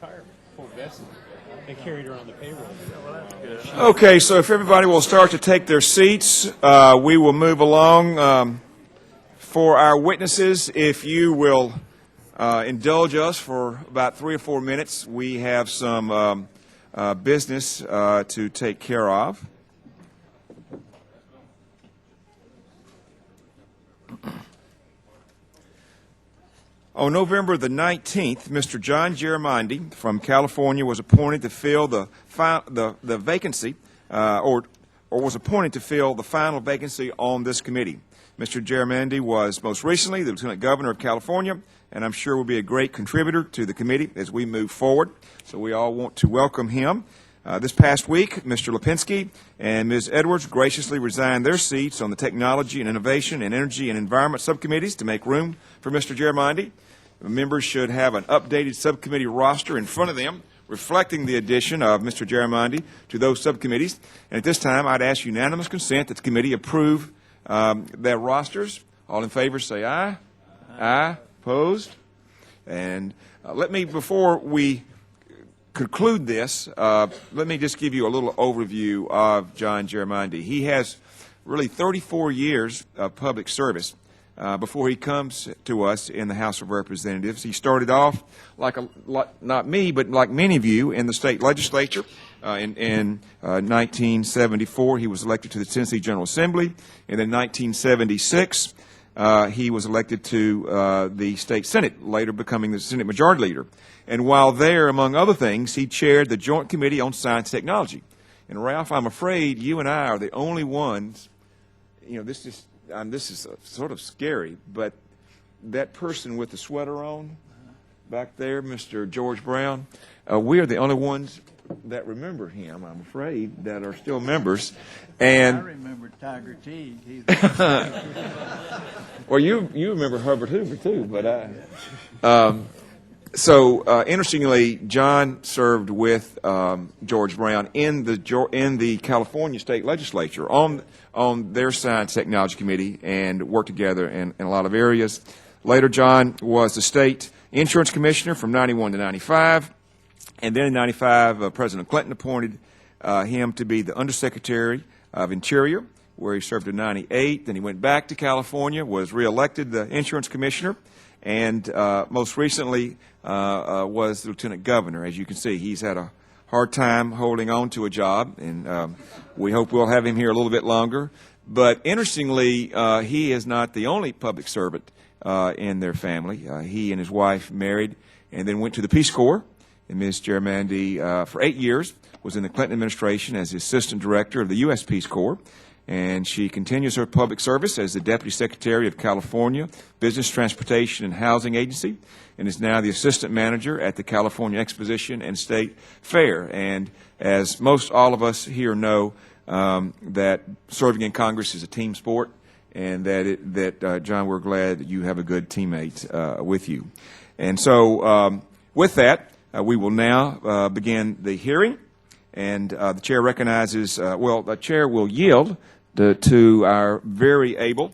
retirement, full vesting. They carried her on the payroll. Okay, so if everybody will start to take their seats, we will move along. For our witnesses, if you will indulge us for about 3 or 4 minutes, we have some business to take care of. On November the 19th, Mr. John Germandi from California was appointed to fill the vacancy, or was appointed to fill the final vacancy on this committee. Mr. Germandi was most recently the Lieutenant Governor of California, and I'm sure will be a great contributor to the committee as we move forward. So we all want to welcome him. This past week, Mr. Lipinski and Ms. Edwards graciously resigned their seats on the Technology and Innovation and Energy and Environment subcommittees to make room for Mr. Germandi. Members should have an updated subcommittee roster in front of them, reflecting the addition of Mr. Germandi to those subcommittees. And at this time, I'd ask unanimous consent that the committee approve their rosters. All in favor say aye. Aye. Opposed? And let me, before we conclude this, let me just give you a little overview of John Germandi. He has really 34 years of public service before he comes to us in the House of Representatives. He started off not me, but like many of you in the state legislature. In 1974, he was elected to the Tennessee General Assembly, and in 1976, he was elected to the state Senate, later becoming the Senate Majority Leader. And while there, among other things, he chaired the Joint Committee on Science and Technology. And Ralph, I'm afraid you and I are the only ones, this is sort of scary, but that person with the sweater on back there, Mr. George Brown, we are the only ones that remember him, I'm afraid, that are still members. And I remember Tiger Teague. Well, you remember Herbert Hoover too, but so interestingly, John served with George Brown in the California State Legislature on their Science Technology Committee and worked together in a lot of areas. Later, John was the State Insurance Commissioner from 91 to 95. And then in 95, President Clinton appointed him to be the Undersecretary of Interior, where he served in 98. Then he went back to California, was reelected the Insurance Commissioner, and most recently was the Lieutenant Governor. As you can see, he's had a hard time holding on to a job, and we hope we'll have him here a little bit longer. But interestingly, he is not the only public servant in their family. He and his wife married and then went to the Peace Corps. And Ms. Germandi, for 8 years, was in the Clinton administration as the Assistant Director of the U.S. Peace Corps. And she continues her public service as the Deputy Secretary of California Business, Transportation, and Housing Agency, and is now the Assistant Manager at the California Exposition and State Fair. And as most all of us here know, that serving in Congress is a team sport, and that John, we're glad that you have a good teammate with you. And so with that, we will now begin the hearing, and the chair recognizes, the chair will yield to our very able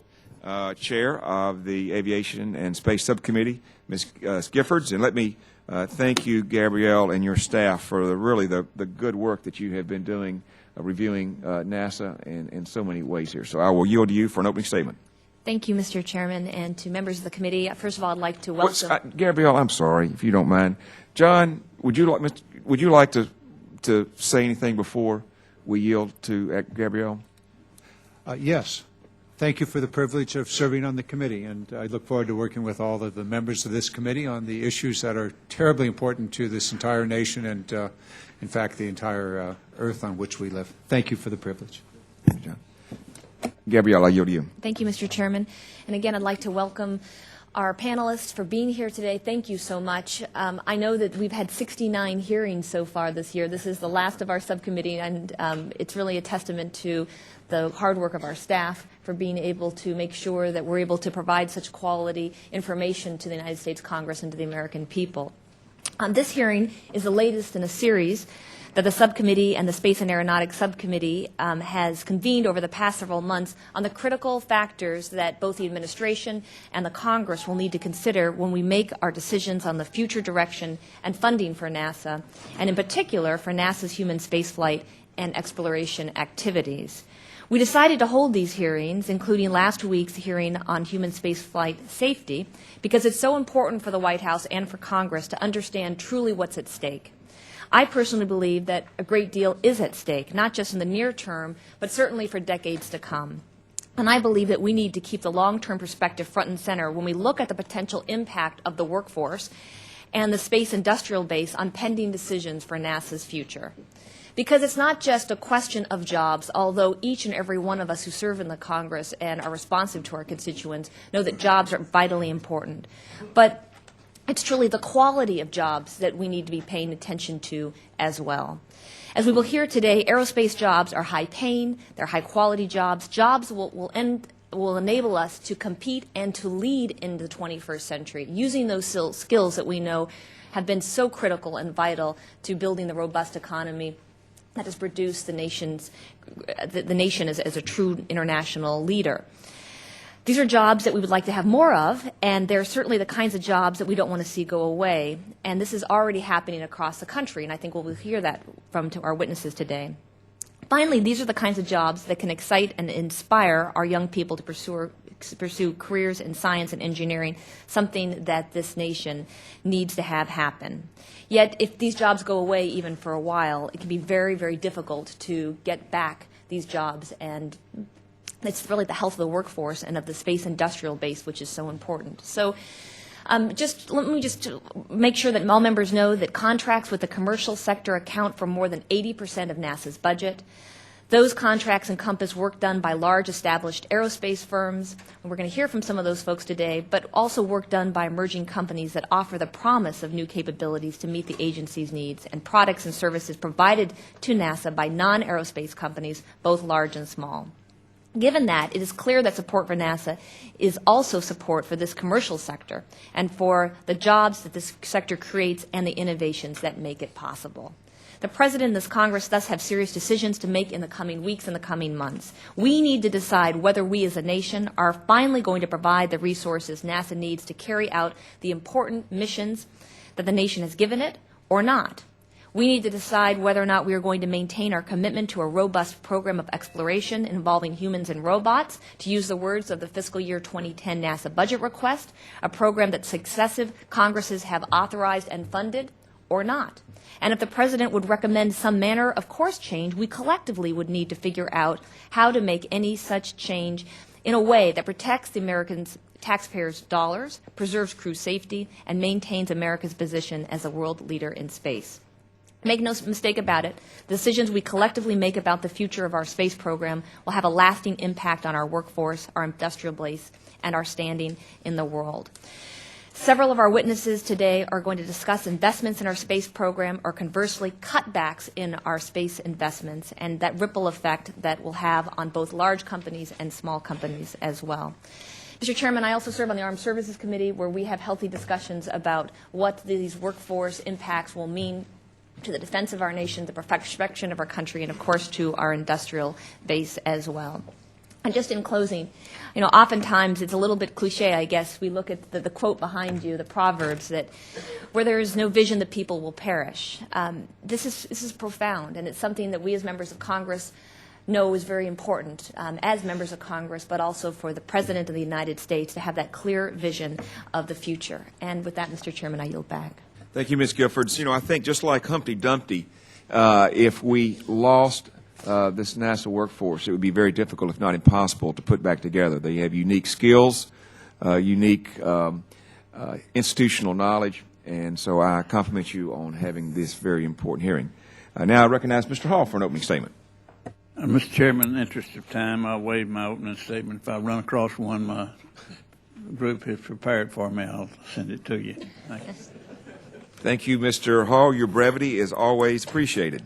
chair of the Aviation and Space Subcommittee, Ms. Giffords. And let me thank you, Gabrielle, and your staff for the good work that you have been doing reviewing NASA in so many ways here. So I will yield to you for an opening statement. Thank you, Mr. Chairman, and to members of the committee. First of all, I'd like to welcome... Gabrielle, I'm sorry, if you don't mind. John, would you like to say anything before we yield to Gabrielle? Yes. Thank you for the privilege of serving on the committee, and I look forward to working with all of the members of this committee on the issues that are terribly important to this entire nation and, in fact, the entire earth on which we live. Thank you for the privilege. Thank you, John. Gabrielle, I yield to you. Thank you, Mr. Chairman. And again, I'd like to welcome our panelists for being here today. Thank you so much. I know that we've had 69 hearings so far this year. This is the last of our subcommittee, and it's really a testament to the hard work of our staff for being able to make sure that we're able to provide such quality information to the United States Congress and to the American people. This hearing is the latest in a series that the subcommittee and the Space and Aeronautics subcommittee has convened over the past several months on the critical factors that both the administration and the Congress will need to consider when we make our decisions on the future direction and funding for NASA, and in particular for NASA's human spaceflight and exploration activities. We decided to hold these hearings, including last week's hearing on human spaceflight safety, because it's so important for the White House and for Congress to understand truly what's at stake. I personally believe that a great deal is at stake, not just in the near term, but certainly for decades to come. And I believe that we need to keep the long-term perspective front and center when we look at the potential impact of the workforce and the space industrial base on pending decisions for NASA's future. Because it's not just a question of jobs, although each and every one of us who serve in the Congress and are responsive to our constituents know that jobs are vitally important. But it's truly the quality of jobs that we need to be paying attention to as well. As we will hear today, aerospace jobs are high-paying, they're high-quality jobs. Jobs will enable us to compete and to lead in the 21st century, using those skills that we know have been so critical and vital to building the robust economy that has produced the nation as a true international leader. These are jobs that we would like to have more of, and they're certainly the kinds of jobs that we don't want to see go away. And this is already happening across the country, and I think we'll hear that from our witnesses today. Finally, these are the kinds of jobs that can excite and inspire our young people to pursue careers in science and engineering, something that this nation needs to have happen. Yet, if these jobs go away even for a while, it can be very, very difficult to get back these jobs, and it's really the health of the workforce and of the space industrial base which is so important. So let me just make sure that all members know that contracts with the commercial sector account for more than 80% of NASA's budget. Those contracts encompass work done by large established aerospace firms, and we're going to hear from some of those folks today, but also work done by emerging companies that offer the promise of new capabilities to meet the agency's needs, and products and services provided to NASA by non-aerospace companies, both large and small. Given that, it is clear that support for NASA is also support for this commercial sector and for the jobs that this sector creates and the innovations that make it possible. The President and this Congress thus have serious decisions to make in the coming weeks and the coming months. We need to decide whether we as a nation are finally going to provide the resources NASA needs to carry out the important missions that the nation has given it or not. We need to decide whether or not we are going to maintain our commitment to a robust program of exploration involving humans and robots, to use the words of the fiscal year 2010 NASA budget request, a program that successive Congresses have authorized and funded, or not. And if the President would recommend some manner of course change, we collectively would need to figure out how to make any such change in a way that protects the Americans' taxpayers' dollars, preserves crew safety, and maintains America's position as a world leader in space. Make no mistake about it, the decisions we collectively make about the future of our space program will have a lasting impact on our workforce, our industrial base, and our standing in the world. Several of our witnesses today are going to discuss investments in our space program, or conversely cutbacks in our space investments, and that ripple effect that will have on both large companies and small companies as well. Mr. Chairman, I also serve on the Armed Services Committee, where we have healthy discussions about what these workforce impacts will mean to the defense of our nation, the protection of our country, and of course to our industrial base as well. And just in closing, oftentimes it's a little bit cliche, I guess. We look at the quote behind you, the Proverbs, that where there is no vision, the people will perish. This is profound, and it's something that we as members of Congress know is very important as members of Congress, but also for the President of the United States to have that clear vision of the future. And with that, Mr. Chairman, I yield back. Thank you, Ms. Giffords. I think just like Humpty Dumpty, if we lost this NASA workforce, it would be very difficult, if not impossible, to put back together. They have unique skills, unique institutional knowledge, and so I compliment you on having this very important hearing. Now I recognize Mr. Hall for an opening statement. Mr. Chairman, in the interest of time, I'll waive my opening statement. If I run across one my group has prepared for me, I'll send it to you. Thank you. Thank you, Mr. Hall. Your brevity is always appreciated.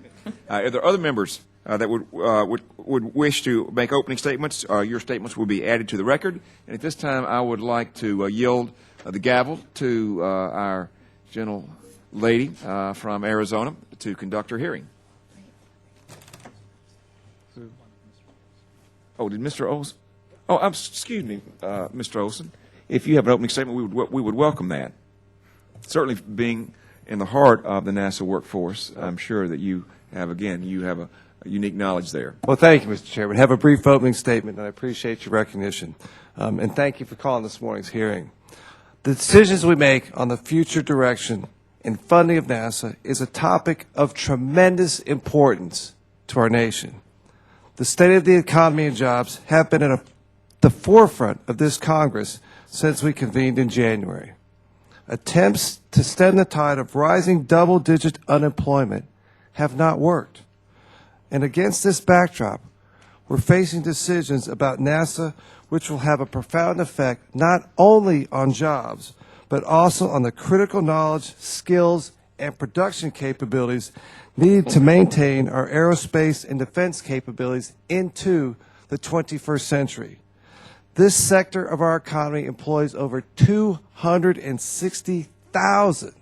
Are there other members that would wish to make opening statements? Your statements will be added to the record. And at this time, I would like to yield the gavel to our gentle lady from Arizona to conduct her hearing. Oh, did Mr. Olson? Oh, excuse me, Mr. Olson. If you have an opening statement, we would welcome that. Certainly, being in the heart of the NASA workforce, I'm sure that you have a unique knowledge there. Well, thank you, Mr. Chairman. Have a brief opening statement, and I appreciate your recognition. And thank you for calling this morning's hearing. The decisions we make on the future direction and funding of NASA is a topic of tremendous importance to our nation. The state of the economy and jobs have been at the forefront of this Congress since we convened in January. Attempts to stem the tide of rising double-digit unemployment have not worked. And against this backdrop, we're facing decisions about NASA which will have a profound effect not only on jobs, but also on the critical knowledge, skills, and production capabilities needed to maintain our aerospace and defense capabilities into the 21st century. This sector of our economy employs over 260,000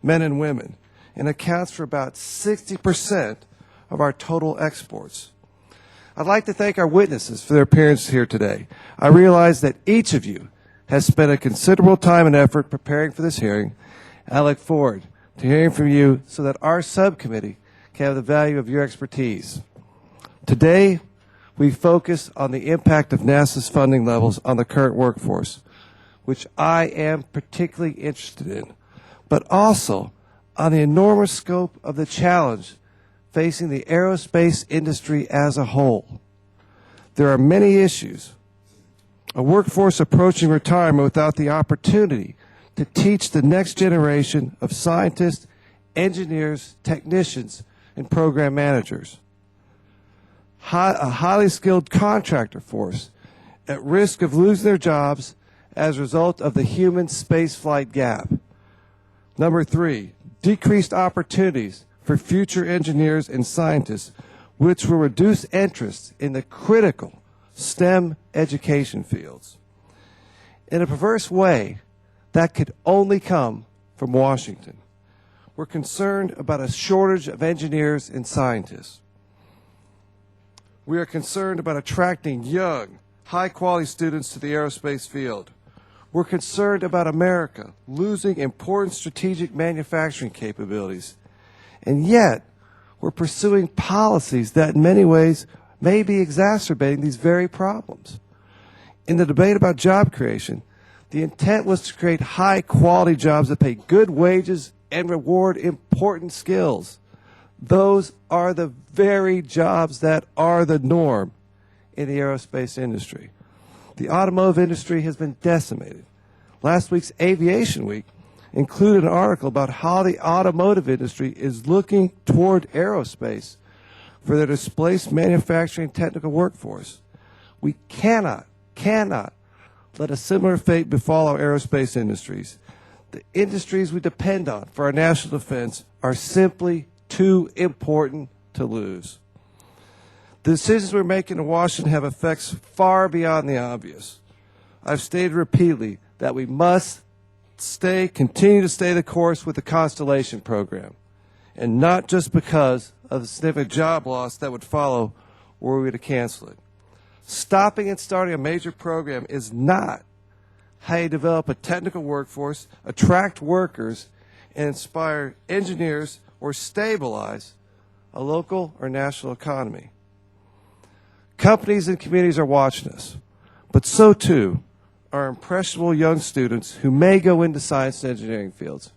men and women and accounts for about 60% of our total exports. I'd like to thank our witnesses for their appearance here today. I realize that each of you has spent a considerable time and effort preparing for this hearing. I look forward to hearing from you so that our subcommittee can have the value of your expertise. Today, we focus on the impact of NASA's funding levels on the current workforce, which I am particularly interested in, but also on the enormous scope of the challenge facing the aerospace industry as a whole. There are many issues. A workforce approaching retirement without the opportunity to teach the next generation of scientists, engineers, technicians, and program managers. A highly skilled contractor force at risk of losing their jobs as a result of the human spaceflight gap. Number 3, decreased opportunities for future engineers and scientists, which will reduce interest in the critical STEM education fields. In a perverse way, that could only come from Washington. We're concerned about a shortage of engineers and scientists. We are concerned about attracting young, high-quality students to the aerospace field. We're concerned about America losing important strategic manufacturing capabilities. And yet, we're pursuing policies that in many ways may be exacerbating these very problems. In the debate about job creation, the intent was to create high-quality jobs that pay good wages and reward important skills. Those are the very jobs that are the norm in the aerospace industry. The automotive industry has been decimated. Last week's Aviation Week included an article about how the automotive industry is looking toward aerospace for their displaced manufacturing technical workforce. We cannot let a similar fate befall our aerospace industries. The industries we depend on for our national defense are simply too important to lose. The decisions we're making in Washington have effects far beyond the obvious. I've stated repeatedly that we must continue to stay the course with the Constellation program, and not just because of the significant job loss that would follow were we to cancel it. Stopping and starting a major program is not how you develop a technical workforce, attract workers, and inspire engineers or stabilize a local or national economy. Companies and communities are watching us, but so too are impressionable young students who may go into science and engineering fields.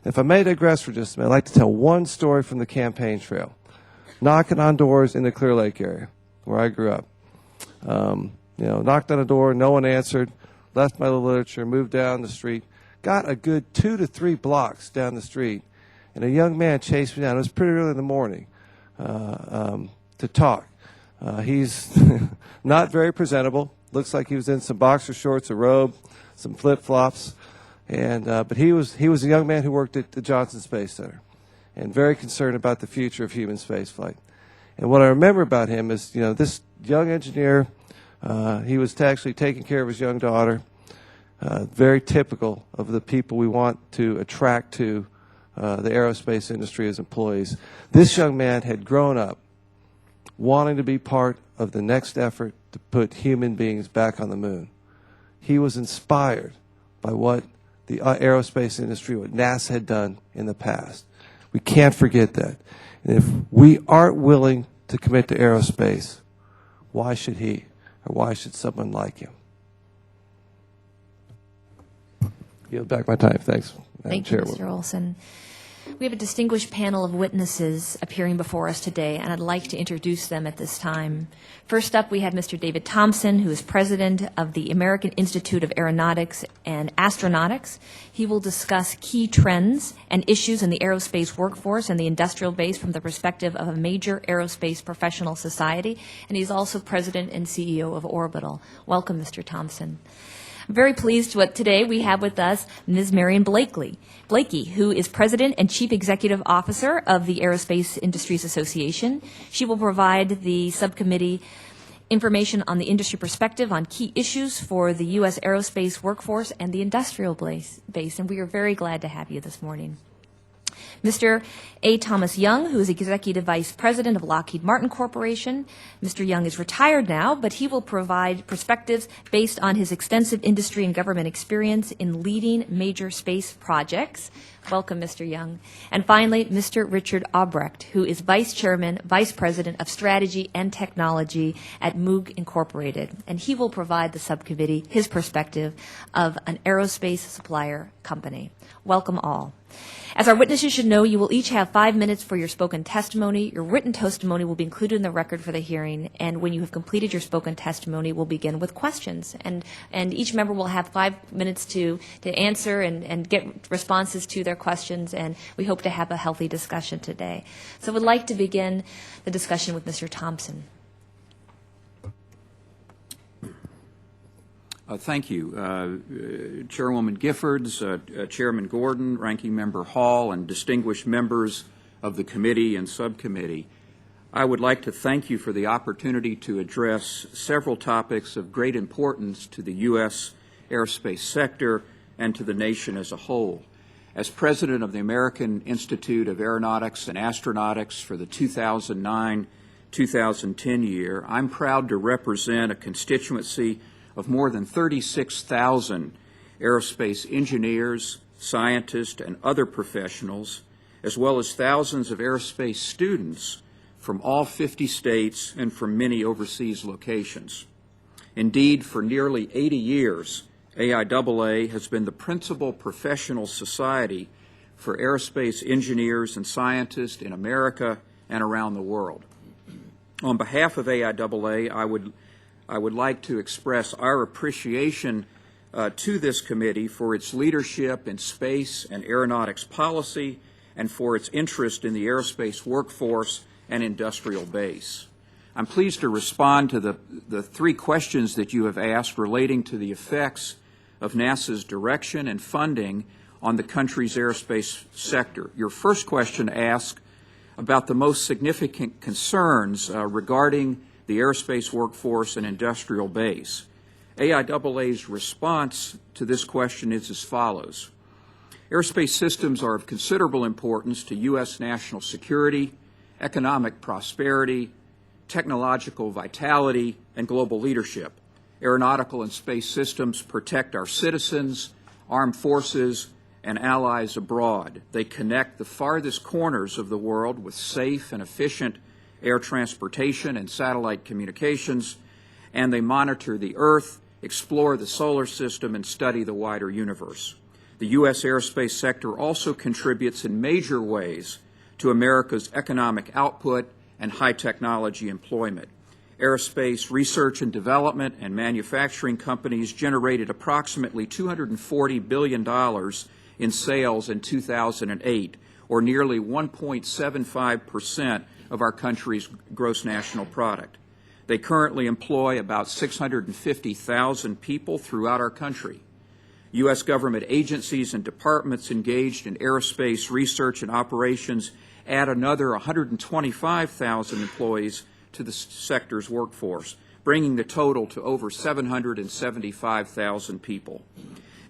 If I may digress for just a minute, I'd like to tell one story from the campaign trail. Knocking on doors in the Clear Lake area, where I grew up. Knocked on a door, no one answered, left my little literature, moved down the street, got a good 2 to 3 blocks down the street, and a young man chased me down. It was pretty early in the morning to talk. He's not very presentable. Looks like he was in some boxer shorts, a robe, some flip-flops, but he was a young man who worked at the Johnson Space Center, and very concerned about the future of human spaceflight. And what I remember about him is, this young engineer, he was actually taking care of his young daughter, very typical of the people we want to attract to the aerospace industry as employees. This young man had grown up wanting to be part of the next effort to put human beings back on the moon. He was inspired by what the aerospace industry, what NASA had done in the past. We can't forget that. And if we aren't willing to commit to aerospace, why should he, or why should someone like him? Yield back my time. Thanks, Madam Thank you, Chairwoman. Mr. Olson. We have a distinguished panel of witnesses appearing before us today, and I'd like to introduce them at this time. First up, we have Mr. David Thompson, who is president of the American Institute of Aeronautics and Astronautics. He will discuss key trends and issues in the aerospace workforce and the industrial base from the perspective of a major aerospace professional society, and he's also president and CEO of Orbital. Welcome, Mr. Thompson. I'm very pleased that today we have with us Ms. Marion Blakey, who is President and Chief Executive Officer of the Aerospace Industries Association. She will provide the subcommittee information on the industry perspective on key issues for the U.S. aerospace workforce and the industrial base, and we are very glad to have you this morning. Mr. A. Thomas Young, who is Executive Vice President of Lockheed Martin Corporation. Mr. Young is retired now, but he will provide perspectives based on his extensive industry and government experience in leading major space projects. Welcome, Mr. Young. And finally, Mr. Richard Aubrecht, who is Vice Chairman, Vice President of Strategy and Technology at Moog Incorporated. And he will provide the subcommittee his perspective of an aerospace supplier company. Welcome all. As our witnesses should know, you will each have 5 minutes for your spoken testimony. Your written testimony will be included in the record for the hearing, and when you have completed your spoken testimony, we'll begin with questions. And each member will have 5 minutes to answer and get responses to their questions, and we hope to have a healthy discussion today. So I would like to begin the discussion with Mr. Thompson. Thank you. Chairwoman Giffords, Chairman Gordon, Ranking Member Hall, and distinguished members of the committee and subcommittee. I would like to thank you for the opportunity to address several topics of great importance to the U.S. aerospace sector and to the nation as a whole. As president of the American Institute of Aeronautics and Astronautics for the 2009-2010 year, I'm proud to represent a constituency of more than 36,000 aerospace engineers, scientists, and other professionals, as well as thousands of aerospace students from all 50 states and from many overseas locations. Indeed, for nearly 80 years, AIAA has been the principal professional society for aerospace engineers and scientists in America and around the world. On behalf of AIAA, I would like to express our appreciation to this committee for its leadership in space and aeronautics policy and for its interest in the aerospace workforce and industrial base. I'm pleased to respond to the 3 questions that you have asked relating to the effects of NASA's direction and funding on the country's aerospace sector. Your first question asked about the most significant concerns regarding the aerospace workforce and industrial base. AIAA's response to this question is as follows. Aerospace systems are of considerable importance to U.S. national security, economic prosperity, technological vitality, and global leadership. Aeronautical and space systems protect our citizens, armed forces, and allies abroad. They connect the farthest corners of the world with safe and efficient air transportation and satellite communications, and they monitor the Earth, explore the solar system, and study the wider universe. The U.S. aerospace sector also contributes in major ways to America's economic output and high technology employment. Aerospace research and development and manufacturing companies generated approximately $240 billion in sales in 2008, or nearly 1.75% of our country's gross national product. They currently employ about 650,000 people throughout our country. U.S. government agencies and departments engaged in aerospace research and operations add another 125,000 employees to the sector's workforce, bringing the total to over 775,000 people.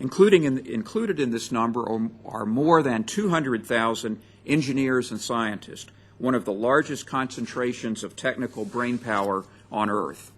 Included in this number are more than 200,000 engineers and scientists, one of the largest concentrations of technical brainpower on Earth.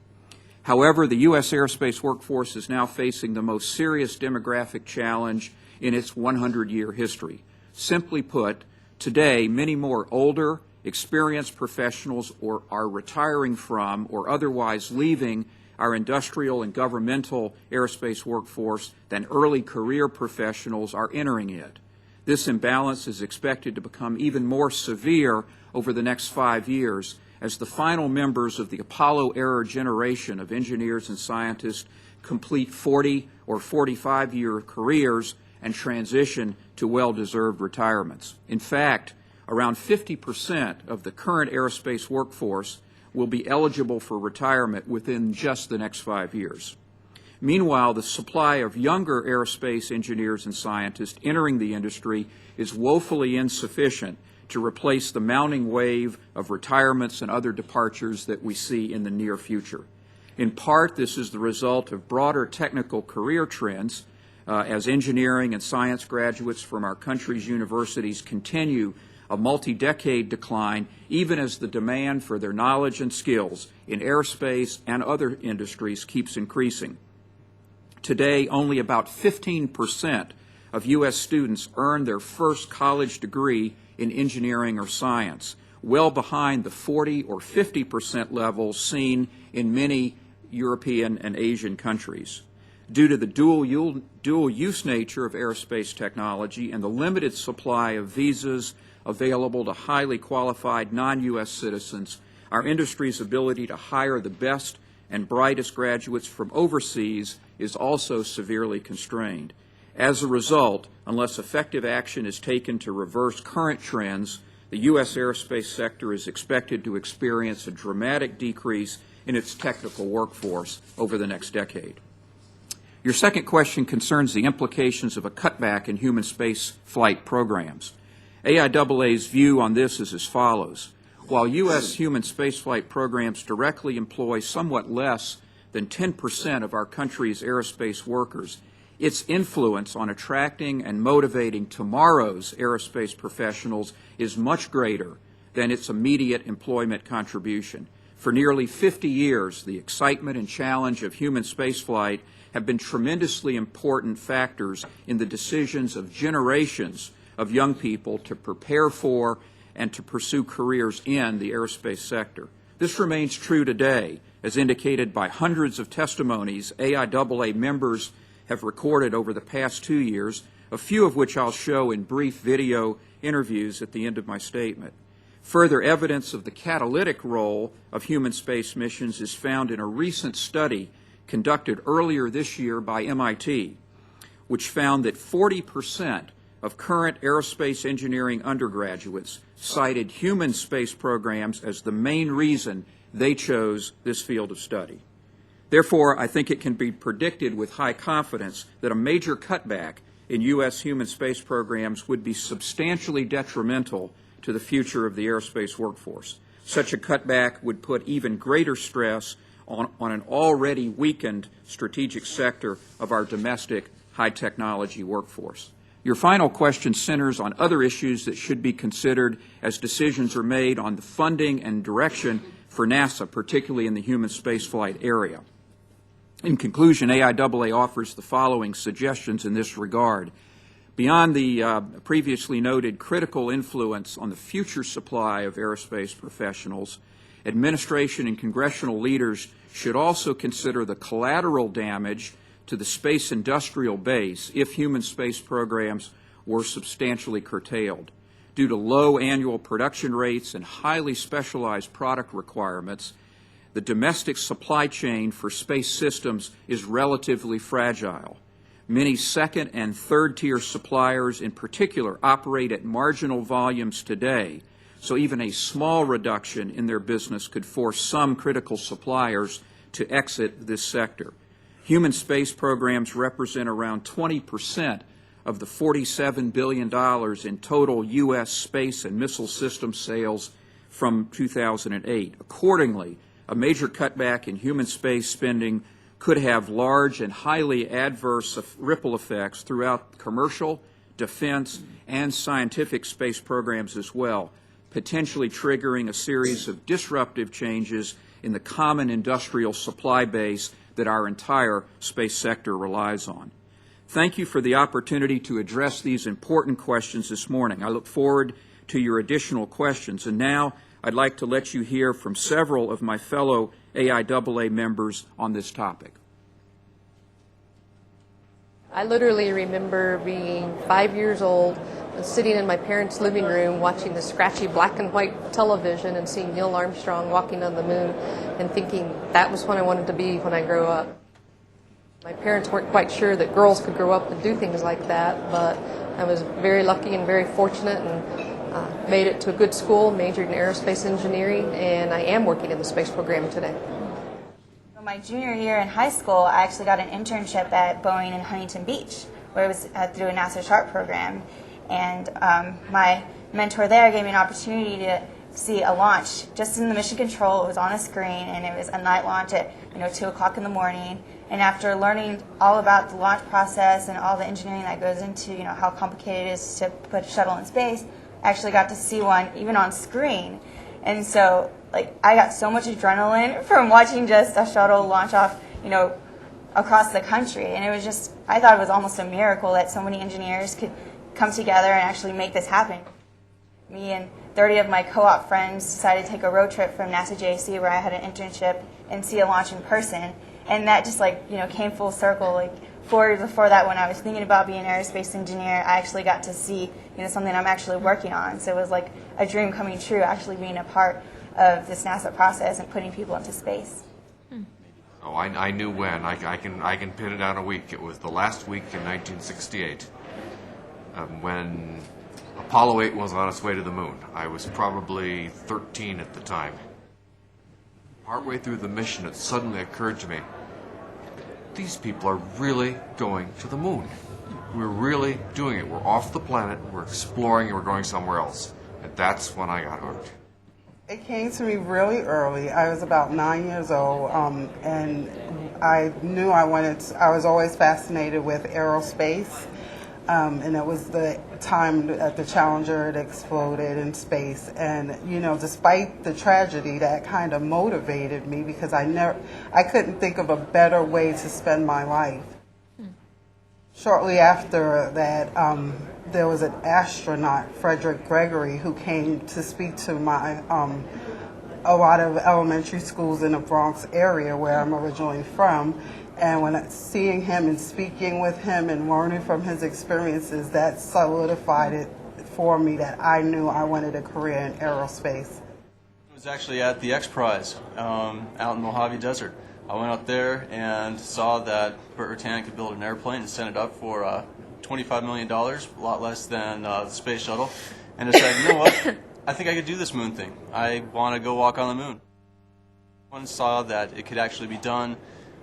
However, the U.S. aerospace workforce is now facing the most serious demographic challenge in its 100-year history. Simply put, today, many more older, experienced professionals are retiring from or otherwise leaving our industrial and governmental aerospace workforce than early career professionals are entering it. This imbalance is expected to become even more severe over the next 5 years as the final members of the Apollo-era generation of engineers and scientists complete 40 or 45-year careers and transition to well-deserved retirements. In fact, around 50% of the current aerospace workforce will be eligible for retirement within just the next 5 years. Meanwhile, the supply of younger aerospace engineers and scientists entering the industry is woefully insufficient to replace the mounting wave of retirements and other departures that we see in the near future. In part, this is the result of broader technical career trends as engineering and science graduates from our country's universities continue a multi-decade decline, even as the demand for their knowledge and skills in aerospace and other industries keeps increasing. Today, only about 15% of U.S. students earn their first college degree in engineering or science, well behind the 40 or 50% levels seen in many European and Asian countries. Due to the dual-use nature of aerospace technology and the limited supply of visas available to highly qualified non-U.S. citizens, our industry's ability to hire the best and brightest graduates from overseas is also severely constrained. As a result, unless effective action is taken to reverse current trends, the U.S. aerospace sector is expected to experience a dramatic decrease in its technical workforce over the next decade. Your second question concerns the implications of a cutback in human space flight programs. AIAA's view on this is as follows. While U.S. human spaceflight programs directly employ somewhat less than 10% of our country's aerospace workers, its influence on attracting and motivating tomorrow's aerospace professionals is much greater than its immediate employment contribution. For nearly 50 years, the excitement and challenge of human spaceflight have been tremendously important factors in the decisions of generations of young people to prepare for and to pursue careers in the aerospace sector. This remains true today, as indicated by hundreds of testimonies AIAA members have recorded over the past 2 years, a few of which I'll show in brief video interviews at the end of my statement. Further evidence of the catalytic role of human space missions is found in a recent study conducted earlier this year by MIT, which found that 40% of current aerospace engineering undergraduates cited human space programs as the main reason they chose this field of study. Therefore, I think it can be predicted with high confidence that a major cutback in U.S. human space programs would be substantially detrimental to the future of the aerospace workforce. Such a cutback would put even greater stress on an already weakened strategic sector of our domestic high-technology workforce. Your final question centers on other issues that should be considered as decisions are made on the funding and direction for NASA, particularly in the human spaceflight area. In conclusion, AIAA offers the following suggestions in this regard. Beyond the previously noted critical influence on the future supply of aerospace professionals, administration and congressional leaders should also consider the collateral damage to the space industrial base if human space programs were substantially curtailed. Due to low annual production rates and highly specialized product requirements, the domestic supply chain for space systems is relatively fragile. Many second and third tier suppliers in particular operate at marginal volumes today, so even a small reduction in their business could force some critical suppliers to exit this sector. Human space programs represent around 20% of the $47 billion in total U.S. space and missile system sales from 2008. Accordingly, a major cutback in human space spending could have large and highly adverse ripple effects throughout commercial, defense, and scientific space programs as well. potentially triggering a series of disruptive changes in the common industrial supply base that our entire space sector relies on. Thank you for the opportunity to address these important questions this morning. I look forward to your additional questions. And now I'd like to let you hear from several of my fellow AIAA members on this topic. I literally remember being 5 years old, sitting in my parents' living room watching the scratchy black and white television and seeing Neil Armstrong walking on the moon and thinking that was what I wanted to be when I grow up. My parents weren't quite sure that girls could grow up and do things like that, but I was very lucky and very fortunate and made it to a good school, majored in aerospace engineering, and I am working in the space program today. My junior year in high school, I actually got an internship at Boeing in Huntington Beach, where it was through a NASA Sharp program. And my mentor there gave me an opportunity to see a launch just in the mission control. It was on a screen, and it was a night launch at 2 o'clock in the morning. And after learning all about the launch process and all the engineering that goes into how complicated it is to put a shuttle in space, I actually got to see one even on screen. And so I got so much adrenaline from watching just a shuttle launch off, across the country. And it was just, I thought it was almost a miracle that so many engineers could come together and actually make this happen. Me and 30 of my co-op friends decided to take a road trip from NASA JC, where I had an internship, and see a launch in person. And that just came full circle. 4 years before that, when I was thinking about being an aerospace engineer, I actually got to see something I'm actually working on. So it was like a dream coming true, actually being a part of this NASA process and putting people into space. Oh, I knew when. I can pin it down a week. It was the last week in 1968 when Apollo 8 was on its way to the moon. I was probably 13 at the time. Partway through the mission, it suddenly occurred to me, these people are really going to the moon. We're really doing it. We're off the planet, we're exploring, and we're going somewhere else. And that's when I got hooked. It came to me really early. I was about 9 years old, and I knew I was always fascinated with aerospace. And it was the time that the Challenger had exploded in space. And, despite the tragedy, that kind of motivated me because I couldn't think of a better way to spend my life. Shortly after that, there was an astronaut, Frederick Gregory, who came to speak to a lot of elementary schools in the Bronx area where I'm originally from. And when seeing him and speaking with him and learning from his experiences, that solidified it for me that I knew I wanted a career in aerospace. It was actually at the X Prize out in the Mojave Desert. I went up there and saw that Burt Rutan could build an airplane and send it up for $25 million, a lot less than the space shuttle. And I said, you know what, I think I could do this moon thing. I want to go walk on the moon. One saw that it could actually be done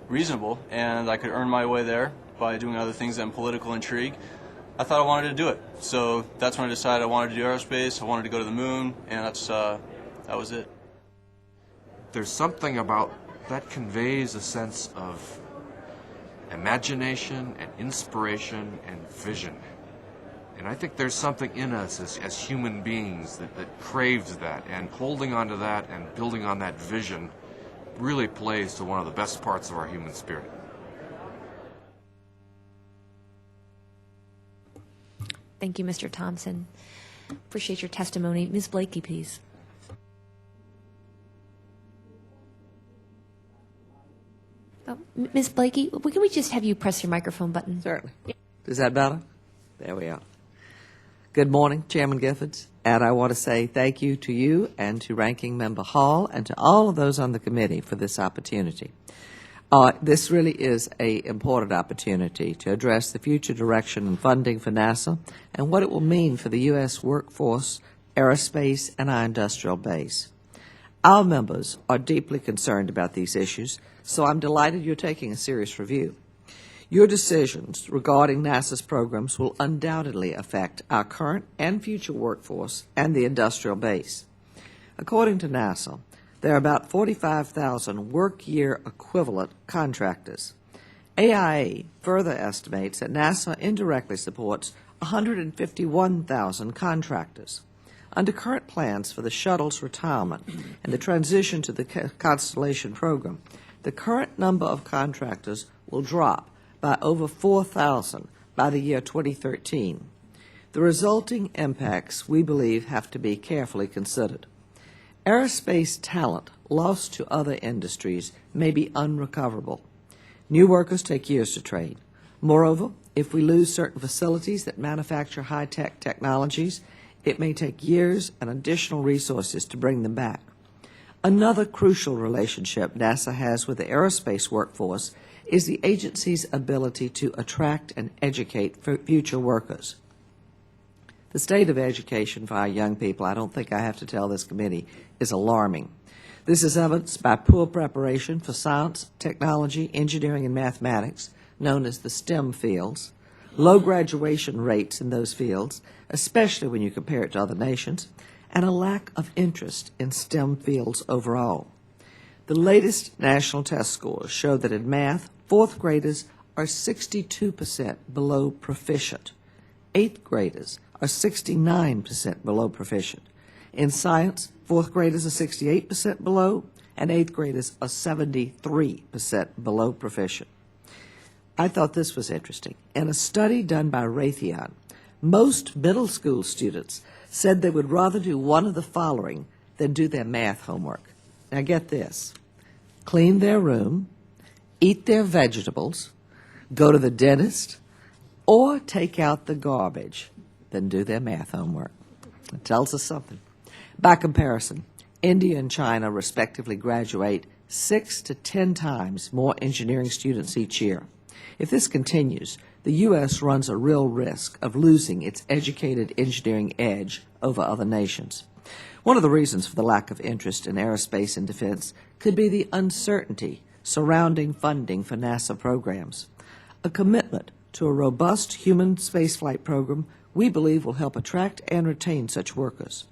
reasonable, and I could earn my way there by doing other things than political intrigue. I thought I wanted to do it. So that's when I decided I wanted to do aerospace, I wanted to go to the moon, and that was it. There's something about that conveys a sense of imagination and inspiration and vision. And I think there's something in us as human beings that craves that, and holding on to that and building on that vision really plays to one of the best parts of our human spirit. Thank you, Mr. Thompson. Appreciate your testimony. Ms. Blakey, please. Oh, Ms. Blakey, can we just have you press your microphone button? Certainly. Is that better? There we are. Good morning, Chairman Giffords, and I want to say thank you to you and to Ranking Member Hall and to all of those on the committee for this opportunity. This really is an important opportunity to address the future direction and funding for NASA and what it will mean for the U.S. workforce, aerospace, and our industrial base. Our members are deeply concerned about these issues, so I'm delighted you're taking a serious review. Your decisions regarding NASA's programs will undoubtedly affect our current and future workforce and the industrial base. According to NASA, there are about 45,000 work-year equivalent contractors. AIAA further estimates that NASA indirectly supports 151,000 contractors. Under current plans for the shuttle's retirement and the transition to the Constellation program, the current number of contractors will drop by over 4,000 by the year 2013. The resulting impacts, we believe, have to be carefully considered. Aerospace talent lost to other industries may be unrecoverable. New workers take years to train. Moreover, if we lose certain facilities that manufacture high-tech technologies, it may take years and additional resources to bring them back. Another crucial relationship NASA has with the aerospace workforce is the agency's ability to attract and educate future workers. The state of education for our young people, I don't think I have to tell this committee, is alarming. This is evidenced by poor preparation for science, technology, engineering, and mathematics, known as the STEM fields, low graduation rates in those fields, especially when you compare it to other nations, and a lack of interest in STEM fields overall. The latest national test scores show that in math, fourth graders are 62% below proficient. Eighth graders are 69% below proficient. In science, fourth graders are 68% below, and eighth graders are 73% below proficient. I thought this was interesting. In a study done by Raytheon, most middle school students said they would rather do one of the following than do their math homework. Now get this: clean their room, eat their vegetables, go to the dentist, or take out the garbage than do their math homework. It tells us something. By comparison, India and China respectively graduate 6 to 10 times more engineering students each year. If this continues, the U.S. runs a real risk of losing its educated engineering edge over other nations. One of the reasons for the lack of interest in aerospace and defense could be the uncertainty surrounding funding for NASA programs. A commitment to a robust human spaceflight program we believe will help attract and retain such workers.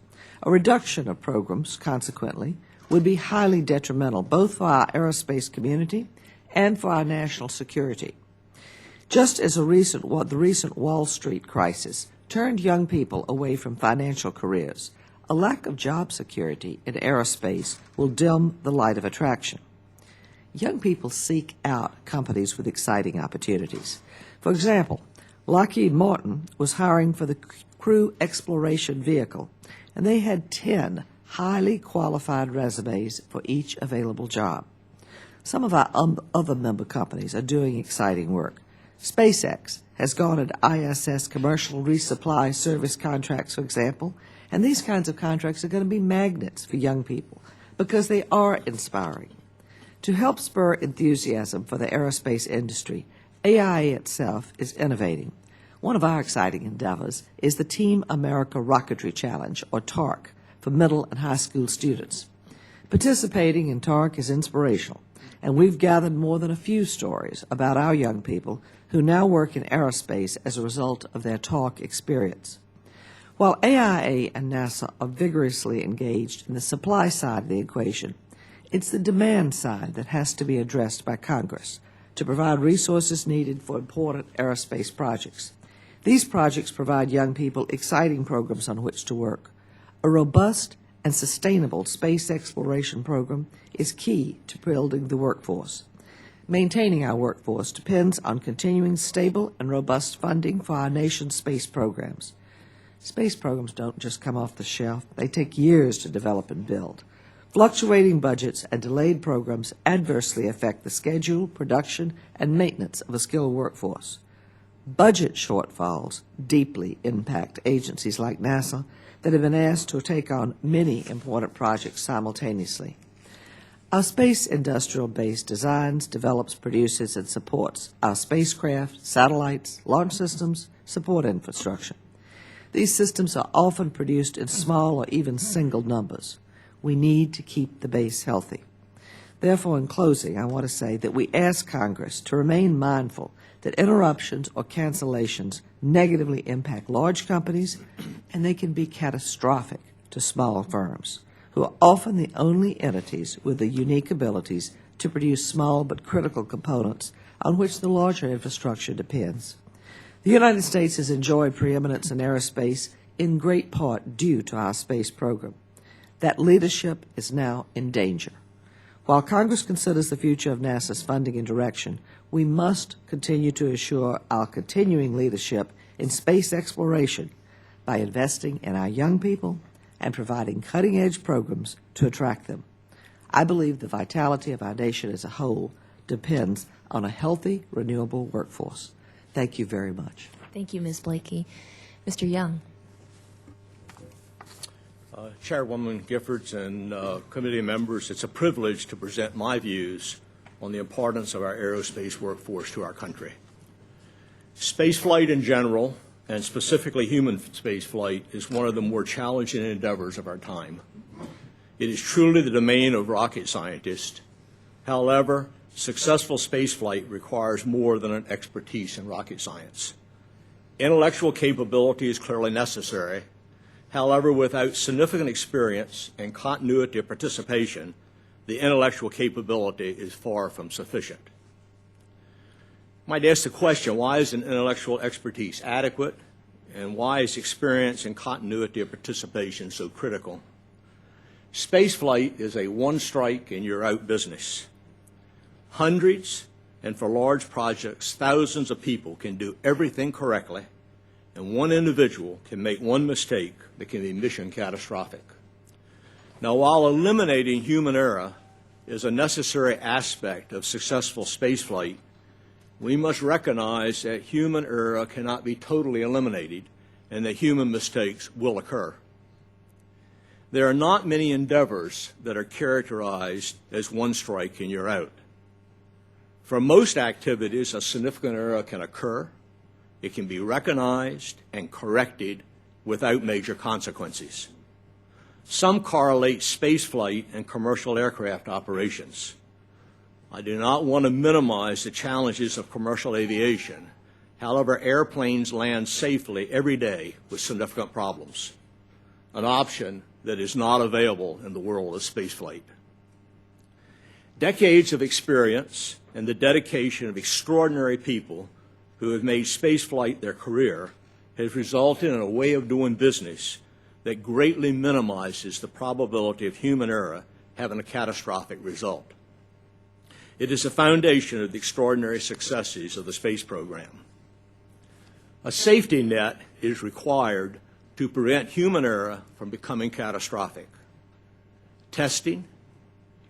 A reduction of programs, consequently, would be highly detrimental both for our aerospace community and for our national security. Just as the recent Wall Street crisis turned young people away from financial careers, a lack of job security in aerospace will dim the light of attraction. Young people seek out companies with exciting opportunities. For example, Lockheed Martin was hiring for the Crew Exploration Vehicle, and they had 10 highly qualified resumes for each available job. Some of our other member companies are doing exciting work. SpaceX has garnered ISS commercial resupply service contracts, for example, and these kinds of contracts are going to be magnets for young people because they are inspiring. To help spur enthusiasm for the aerospace industry, AIAA itself is innovating. One of our exciting endeavors is the Team America Rocketry Challenge, or TARC, for middle and high school students. Participating in TARC is inspirational, and we've gathered more than a few stories about our young people who now work in aerospace as a result of their TARC experience. While AIAA and NASA are vigorously engaged in the supply side of the equation, it's the demand side that has to be addressed by Congress to provide resources needed for important aerospace projects. These projects provide young people exciting programs on which to work. A robust and sustainable space exploration program is key to building the workforce. Maintaining our workforce depends on continuing stable and robust funding for our nation's space programs. Space programs don't just come off the shelf. They take years to develop and build. Fluctuating budgets and delayed programs adversely affect the schedule, production, and maintenance of a skilled workforce. Budget shortfalls deeply impact agencies like NASA that have been asked to take on many important projects simultaneously. Our space industrial base designs, develops, produces, and supports our spacecraft, satellites, launch systems, support infrastructure. These systems are often produced in small or even single numbers. We need to keep the base healthy. Therefore, in closing, I want to say that we ask Congress to remain mindful that interruptions or cancellations negatively impact large companies, and they can be catastrophic to smaller firms, who are often the only entities with the unique abilities to produce small but critical components on which the larger infrastructure depends. The United States has enjoyed preeminence in aerospace in great part due to our space program. That leadership is now in danger. While Congress considers the future of NASA's funding and direction, we must continue to assure our continuing leadership in space exploration by investing in our young people and providing cutting-edge programs to attract them. I believe the vitality of our nation as a whole depends on a healthy, renewable workforce. Thank you very much. Thank you, Ms. Blakey. Mr. Young. Chairwoman Giffords and committee members, it's a privilege to present my views on the importance of our aerospace workforce to our country. Spaceflight in general, and specifically human spaceflight, is one of the more challenging endeavors of our time. It is truly the domain of rocket scientists. However, successful spaceflight requires more than an expertise in rocket science. Intellectual capability is clearly necessary. However, without significant experience and continuity of participation, the intellectual capability is far from sufficient. I might ask the question, why isn't intellectual expertise adequate, and why is experience and continuity of participation so critical? Spaceflight is a one-strike and you're out business. Hundreds, and for large projects, thousands of people can do everything correctly, and one individual can make one mistake that can be mission catastrophic. Now, while eliminating human error is a necessary aspect of successful spaceflight, we must recognize that human error cannot be totally eliminated and that human mistakes will occur. There are not many endeavors that are characterized as one strike and you're out. For most activities, a significant error can occur. It can be recognized and corrected without major consequences. Some correlate spaceflight and commercial aircraft operations. I do not want to minimize the challenges of commercial aviation. However, airplanes land safely every day with significant problems, an option that is not available in the world of spaceflight. Decades of experience and the dedication of extraordinary people who have made spaceflight their career has resulted in a way of doing business that greatly minimizes the probability of human error having a catastrophic result. It is the foundation of the extraordinary successes of the space program. A safety net is required to prevent human error from becoming catastrophic. Testing,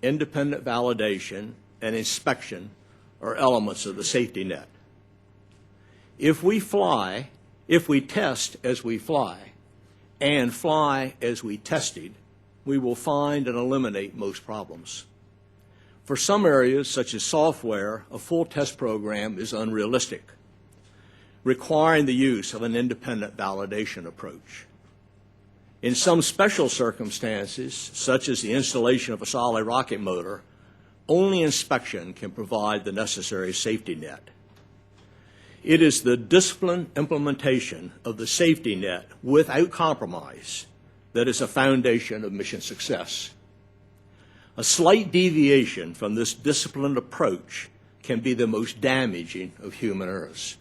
independent validation, and inspection are elements of the safety net. If we test as we fly, and fly as we tested, we will find and eliminate most problems. For some areas, such as software, a full test program is unrealistic, requiring the use of an independent validation approach. In some special circumstances, such as the installation of a solid rocket motor, only inspection can provide the necessary safety net. It is the disciplined implementation of the safety net without compromise that is a foundation of mission success. A slight deviation from this disciplined approach can be the most damaging of human errors.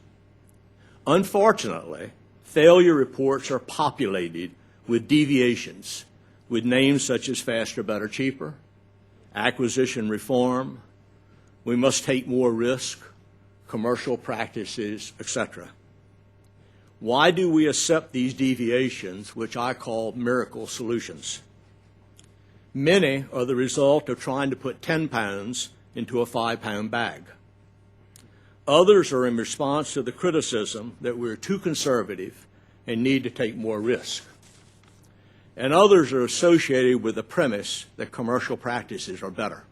Unfortunately, failure reports are populated with deviations, with names such as faster, better, cheaper, acquisition reform, we must take more risk, commercial practices, etc. Why do we accept these deviations, which I call miracle solutions? Many are the result of trying to put 10 pounds into a 5-pound bag. Others are in response to the criticism that we're too conservative and need to take more risk. And others are associated with the premise that commercial practices are better.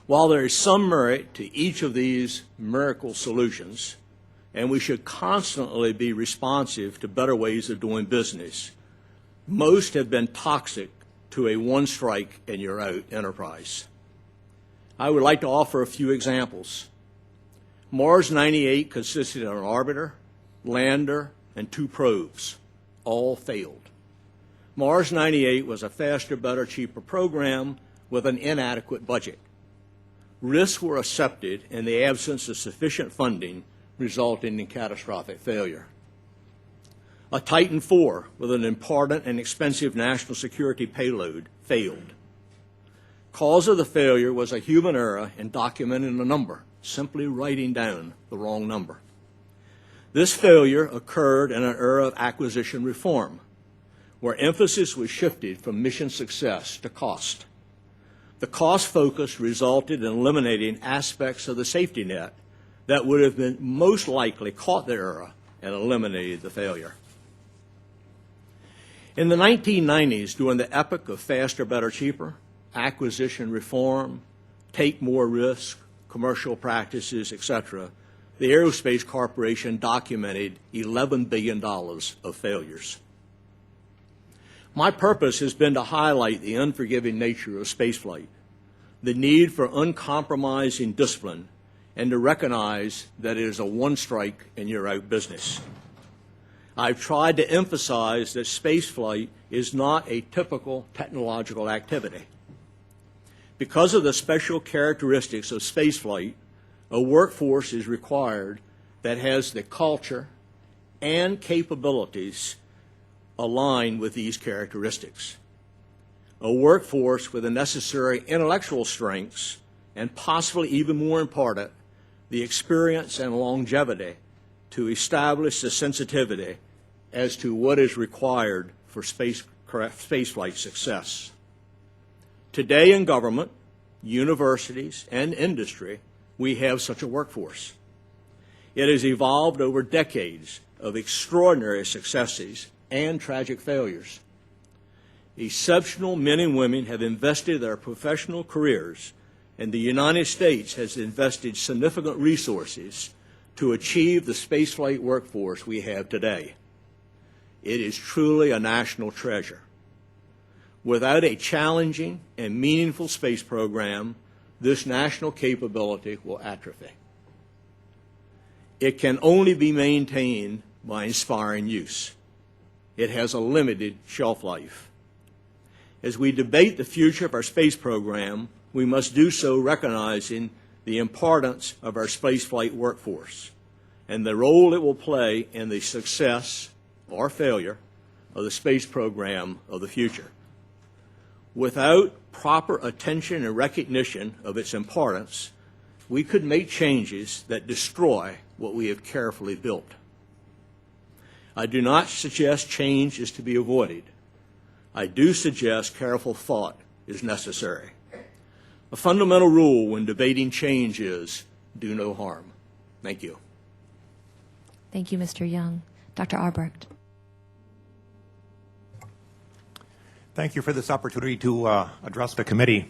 While there is some merit to each of these miracle solutions, and we should constantly be responsive to better ways of doing business, most have been toxic to a one-strike-and-you're-out enterprise. I would like to offer a few examples. Mars 98 consisted of an orbiter, lander, and 2 probes. All failed. Mars 98 was a faster, better, cheaper program with an inadequate budget. Risks were accepted in the absence of sufficient funding, resulting in catastrophic failure. A Titan IV with an important and expensive national security payload failed. Cause of the failure was a human error in documenting a number, simply writing down the wrong number. This failure occurred in an era of acquisition reform, where emphasis was shifted from mission success to cost. The cost focus resulted in eliminating aspects of the safety net that would have been most likely caught the error and eliminated the failure. In the 1990s, during the epoch of faster, better, cheaper, acquisition reform, take more risk, commercial practices, etc., the Aerospace Corporation documented $11 billion of failures. My purpose has been to highlight the unforgiving nature of spaceflight, the need for uncompromising discipline, and to recognize that it is a one strike and you're out business. I've tried to emphasize that spaceflight is not a typical technological activity. Because of the special characteristics of spaceflight, a workforce is required that has the culture and capabilities aligned with these characteristics. A workforce with the necessary intellectual strengths and possibly even more important, the experience and longevity to establish the sensitivity as to what is required for spaceflight success. Today in government, universities, and industry, we have such a workforce. It has evolved over decades of extraordinary successes and tragic failures. Exceptional men and women have invested their professional careers, and the United States has invested significant resources to achieve the spaceflight workforce we have today. It is truly a national treasure. Without a challenging and meaningful space program, this national capability will atrophy. It can only be maintained by inspiring use. It has a limited shelf life. As we debate the future of our space program, we must do so recognizing the importance of our spaceflight workforce and the role it will play in the success or failure of the space program of the future. Without proper attention and recognition of its importance, we could make changes that destroy what we have carefully built. I do not suggest change is to be avoided. I do suggest careful thought is necessary. A fundamental rule when debating change is do no harm. Thank you. Thank you, Mr. Young. Dr. Aubrecht. Thank you for this opportunity to address the committee.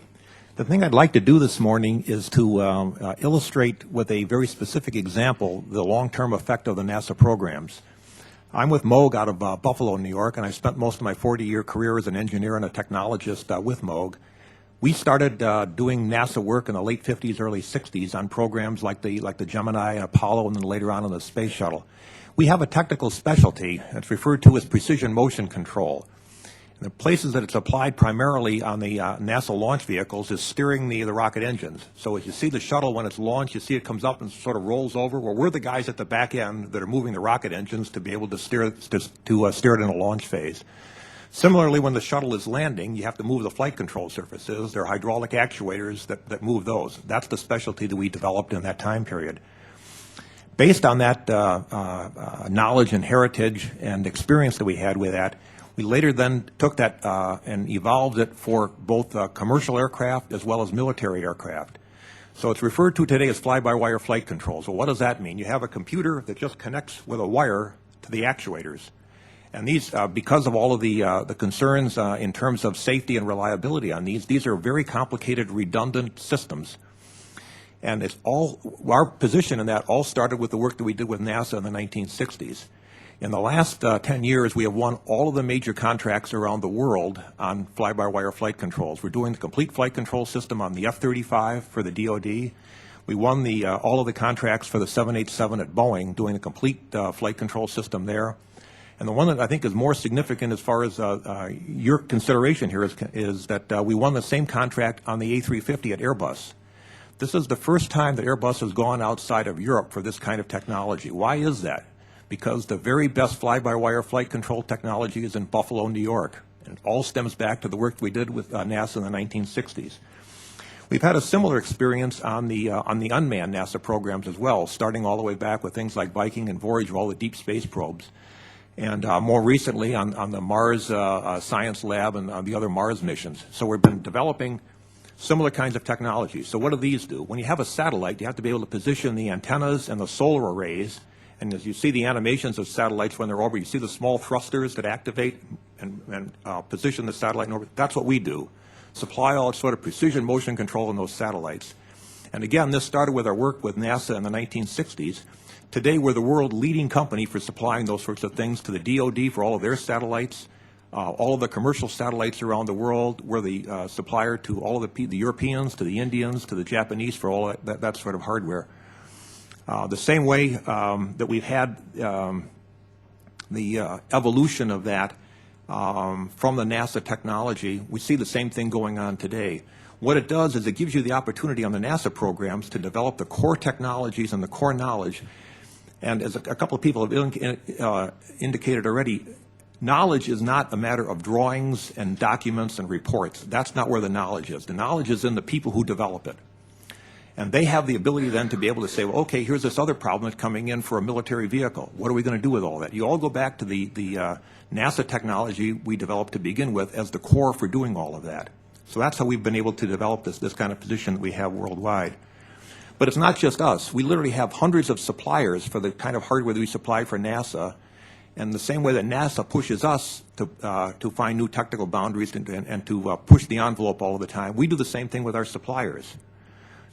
The thing I'd like to do this morning is to illustrate with a very specific example the long-term effect of the NASA programs. I'm with Moog out of Buffalo, New York, and I spent most of my 40-year career as an engineer and a technologist with Moog. We started doing NASA work in the late 50s, early 60s on programs like the Gemini and Apollo, and then later on the Space Shuttle. We have a technical specialty that's referred to as precision motion control. The places that it's applied primarily on the NASA launch vehicles is steering the rocket engines. So as you see the shuttle when it's launched, you see it comes up and sort of rolls over. Well, we're the guys at the back end that are moving the rocket engines to be able to steer it in a launch phase. Similarly, when the shuttle is landing, you have to move the flight control surfaces. There are hydraulic actuators that move those. That's the specialty that we developed in that time period. Based on that knowledge and heritage and experience that we had with that, we later then took that and evolved it for both commercial aircraft as well as military aircraft. So it's referred to today as fly-by-wire flight control. So what does that mean? You have a computer that just connects with a wire to the actuators. And these, because of all of the concerns in terms of safety and reliability on these are very complicated, redundant systems. And it's all, our position in that all started with the work that we did with NASA in the 1960s. In the last 10 years, we have won all of the major contracts around the world on fly-by-wire flight controls. We're doing the complete flight control system on the F-35 for the DoD. We won all of the contracts for the 787 at Boeing, doing the complete flight control system there. And the one that I think is more significant as far as your consideration here is that we won the same contract on the A350 at Airbus. This is the first time that Airbus has gone outside of Europe for this kind of technology. Why is that? because the very best fly-by-wire flight control technology is in Buffalo, New York. And it all stems back to the work we did with NASA in the 1960s. We've had a similar experience on the unmanned NASA programs as well, starting all the way back with things like Viking and Voyager, all the deep space probes. And more recently on the Mars Science Lab and the other Mars missions. So we've been developing similar kinds of technologies. So what do these do? When you have a satellite, you have to be able to position the antennas and the solar arrays. And as you see the animations of satellites when they're over, you see the small thrusters that activate and position the satellite in orbit. That's what we do. Supply all sort of precision motion control in those satellites. And again, this started with our work with NASA in the 1960s. Today, we're the world leading company for supplying those sorts of things to the DoD for all of their satellites, all of the commercial satellites around the world. We're the supplier to all of the Europeans, to the Indians, to the Japanese for all that sort of hardware. The same way that we've had the evolution of that from the NASA technology, we see the same thing going on today. What it does is it gives you the opportunity on the NASA programs to develop the core technologies and the core knowledge. And as a couple of people have indicated already, knowledge is not a matter of drawings and documents and reports. That's not where the knowledge is. The knowledge is in the people who develop it. And they have the ability then to be able to say, well, okay, here's this other problem that's coming in for a military vehicle. What are we going to do with all that? You all go back to the NASA technology we developed to begin with as the core for doing all of that. So that's how we've been able to develop this kind of position that we have worldwide. But it's not just us. We literally have hundreds of suppliers for the kind of hardware that we supply for NASA. And the same way that NASA pushes us to find new technical boundaries and to push the envelope all the time, we do the same thing with our suppliers.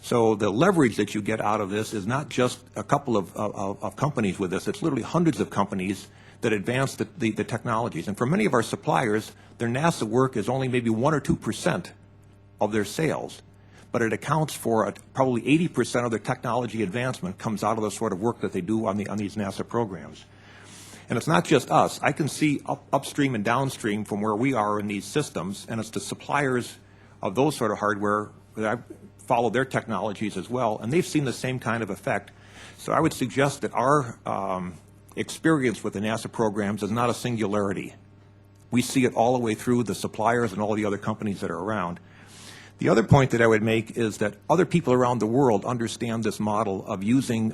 So the leverage that you get out of this is not just a couple of companies with this. It's literally hundreds of companies that advance the technologies. And for many of our suppliers, their NASA work is only maybe 1 or 2% of their sales. But it accounts for probably 80% of their technology advancement comes out of the sort of work that they do on these NASA programs. And it's not just us. I can see upstream and downstream from where we are in these systems, and it's the suppliers of those sort of hardware that I follow their technologies as well, and they've seen the same kind of effect. So I would suggest that our experience with the NASA programs is not a singularity. We see it all the way through the suppliers and all the other companies that are around. The other point that I would make is that other people around the world understand this model of using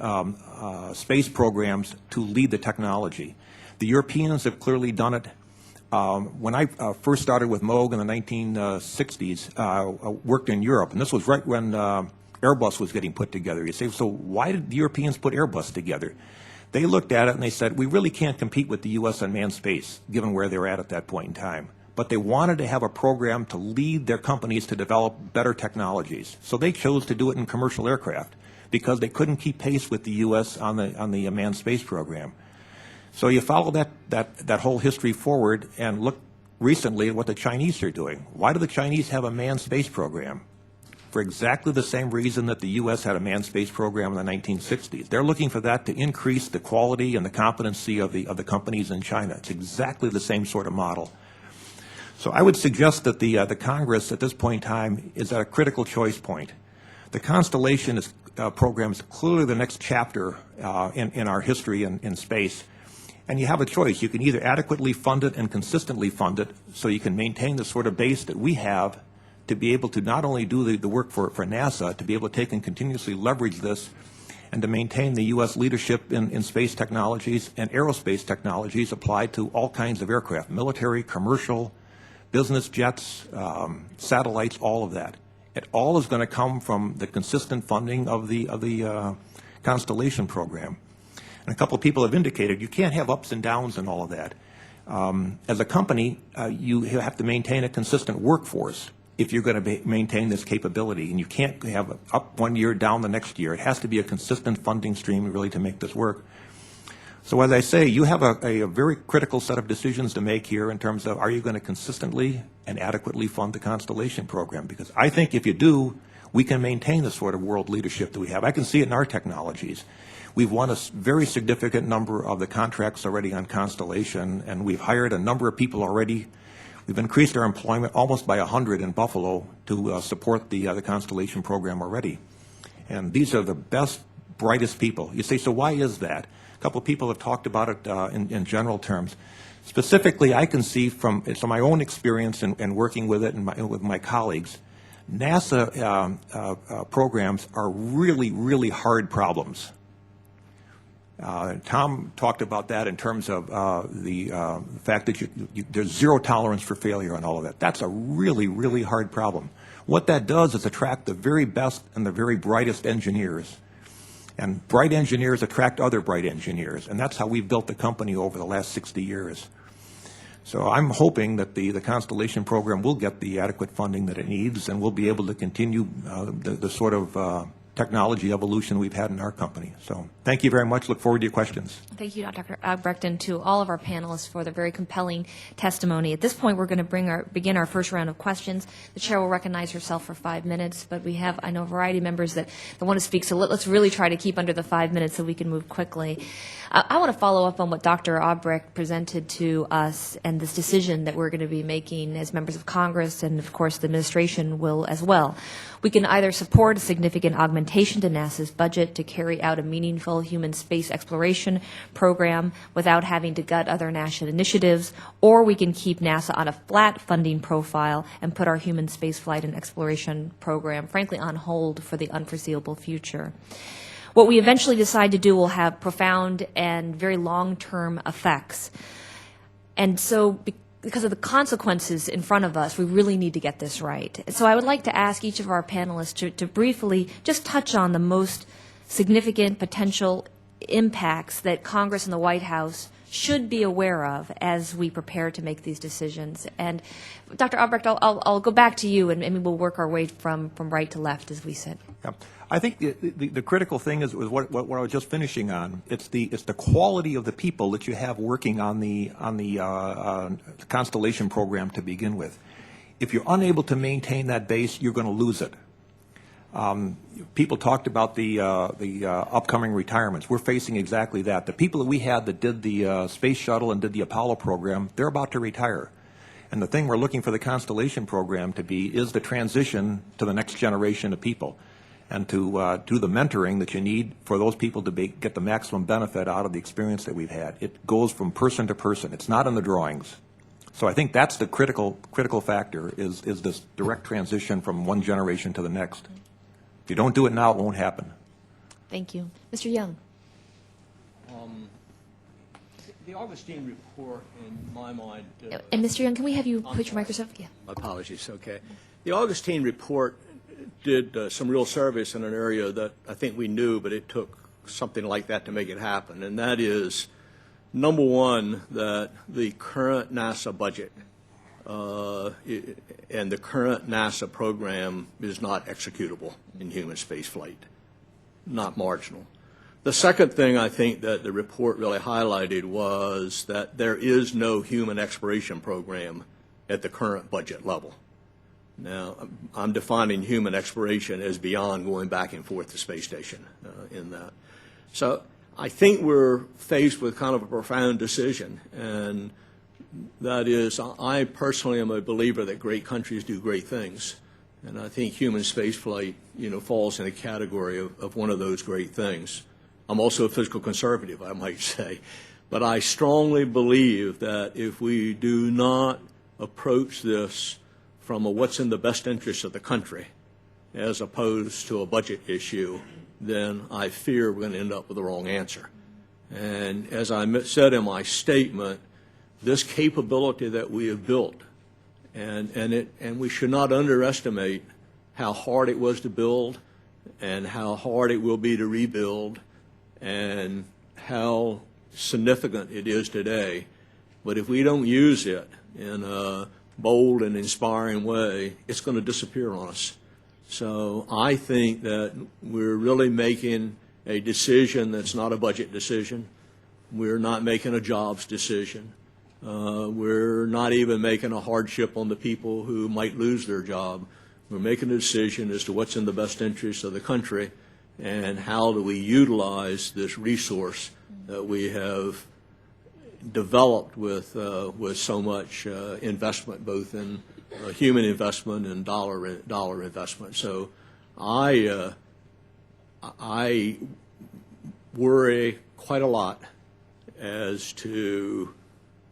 space programs to lead the technology. The Europeans have clearly done it. When I first started with Moog in the 1960s, I worked in Europe, and this was right when Airbus was getting put together. You say, so why did the Europeans put Airbus together? They looked at it and they said, we really can't compete with the U.S. on manned space, given where they were at that point in time. But they wanted to have a program to lead their companies to develop better technologies. So they chose to do it in commercial aircraft because they couldn't keep pace with the U.S. on the manned space program. So you follow that whole history forward and look recently at what the Chinese are doing. Why do the Chinese have a manned space program? For exactly the same reason that the U.S. had a manned space program in the 1960s. They're looking for that to increase the quality and the competency of the companies in China. It's exactly the same sort of model. So I would suggest that the Congress at this point in time is at a critical choice point. The Constellation program is clearly the next chapter in our history in space. And you have a choice. You can either adequately fund it and consistently fund it so you can maintain the sort of base that we have to be able to not only do the work for NASA, to be able to take and continuously leverage this and to maintain the U.S. leadership in space technologies and aerospace technologies applied to all kinds of aircraft, military, commercial, business jets, satellites, all of that. It all is going to come from the consistent funding of the Constellation program. And a couple of people have indicated you can't have ups and downs and all of that. As a company, you have to maintain a consistent workforce if you're going to maintain this capability. And you can't have up one year, down the next year. It has to be a consistent funding stream really to make this work. So as I say, you have a very critical set of decisions to make here in terms of are you going to consistently and adequately fund the Constellation program? Because I think if you do, we can maintain the sort of world leadership that we have. I can see it in our technologies. We've won a very significant number of the contracts already on Constellation, and we've hired a number of people already. We've increased our employment almost by 100 in Buffalo to support the Constellation program already. And these are the best, brightest people. You say, so why is that? couple of people have talked about it in general terms. Specifically, I can see from my own experience and working with it and with my colleagues, NASA programs are really, really hard problems. Tom talked about that in terms of the fact that there's zero tolerance for failure and all of that. That's a really, really hard problem. What that does is attract the very best and the very brightest engineers. And bright engineers attract other bright engineers. And that's how we've built the company over the last 60 years. So I'm hoping that the Constellation program will get the adequate funding that it needs, and we'll be able to continue the sort of technology evolution we've had in our company. So thank you very much. Look forward to your questions. Thank you, Dr. Aubrecht, and to all of our panelists for their very compelling testimony. At this point, we're going to begin our first round of questions. The chair will recognize herself for 5 minutes, but we have, I know, a variety of members that want to speak, so let's really try to keep under the 5 minutes so we can move quickly. I want to follow up on what Dr. Aubrecht presented to us and this decision that we're going to be making as members of Congress, and of course the administration will as well. We can either support a significant augmentation to NASA's budget to carry out a meaningful human space exploration program without having to gut other NASA initiatives, or we can keep NASA on a flat funding profile and put our human spaceflight and exploration program, frankly, on hold for the unforeseeable future. What we eventually decide to do will have profound and very long-term effects. And so because of the consequences in front of us, we really need to get this right. So I would like to ask each of our panelists to briefly just touch on the most significant potential impacts that Congress and the White House should be aware of as we prepare to make these decisions. And Dr. Aubrecht, I'll go back to you, and we'll work our way from right to left, as we said. Yeah. I think the critical thing is what I was just finishing on. It's the quality of the people that you have working on the Constellation program to begin with. If you're unable to maintain that base, you're going to lose it. People talked about the upcoming retirements. We're facing exactly that. The people that we had that did the space shuttle and did the Apollo program, they're about to retire. And the thing we're looking for the Constellation program to be is the transition to the next generation of people, and to do the mentoring that you need for those people to get the maximum benefit out of the experience that we've had. It goes from person to person. It's not in the drawings. So I think that's the critical factor is this direct transition from one generation to the next. If you don't do it now, it won't happen. Thank you. Mr. Young. The Augustine report, in my mind... and Mr. Young, can we have you put your microphone? Yeah. Apologies, okay. The Augustine report did some real service in an area that I think we knew, but it took something like that to make it happen, and that is, number one, that the current NASA budget and the current NASA program is not executable in human spaceflight, not marginal. The second thing I think that the report really highlighted was that there is no human exploration program at the current budget level. Now, I'm defining human exploration as beyond going back and forth to space station in that. So I think we're faced with kind of a profound decision, and that is, I personally am a believer that great countries do great things, and I think human spaceflight, falls in a category of one of those great things. I'm also a physical conservative, I might say, but I strongly believe that if we do not approach this from a what's in the best interest of the country as opposed to a budget issue, then I fear we're going to end up with the wrong answer. And as I said in my statement, this capability that we have built, and we should not underestimate how hard it was to build and how hard it will be to rebuild and how significant it is today. But if we don't use it in a bold and inspiring way, it's going to disappear on us. So I think that we're really making a decision that's not a budget decision. We're not making a jobs decision. We're not even making a hardship on the people who might lose their job. We're making a decision as to what's in the best interest of the country and how do we utilize this resource that we have developed with so much investment, both in human investment and dollar investment. So I worry quite a lot as to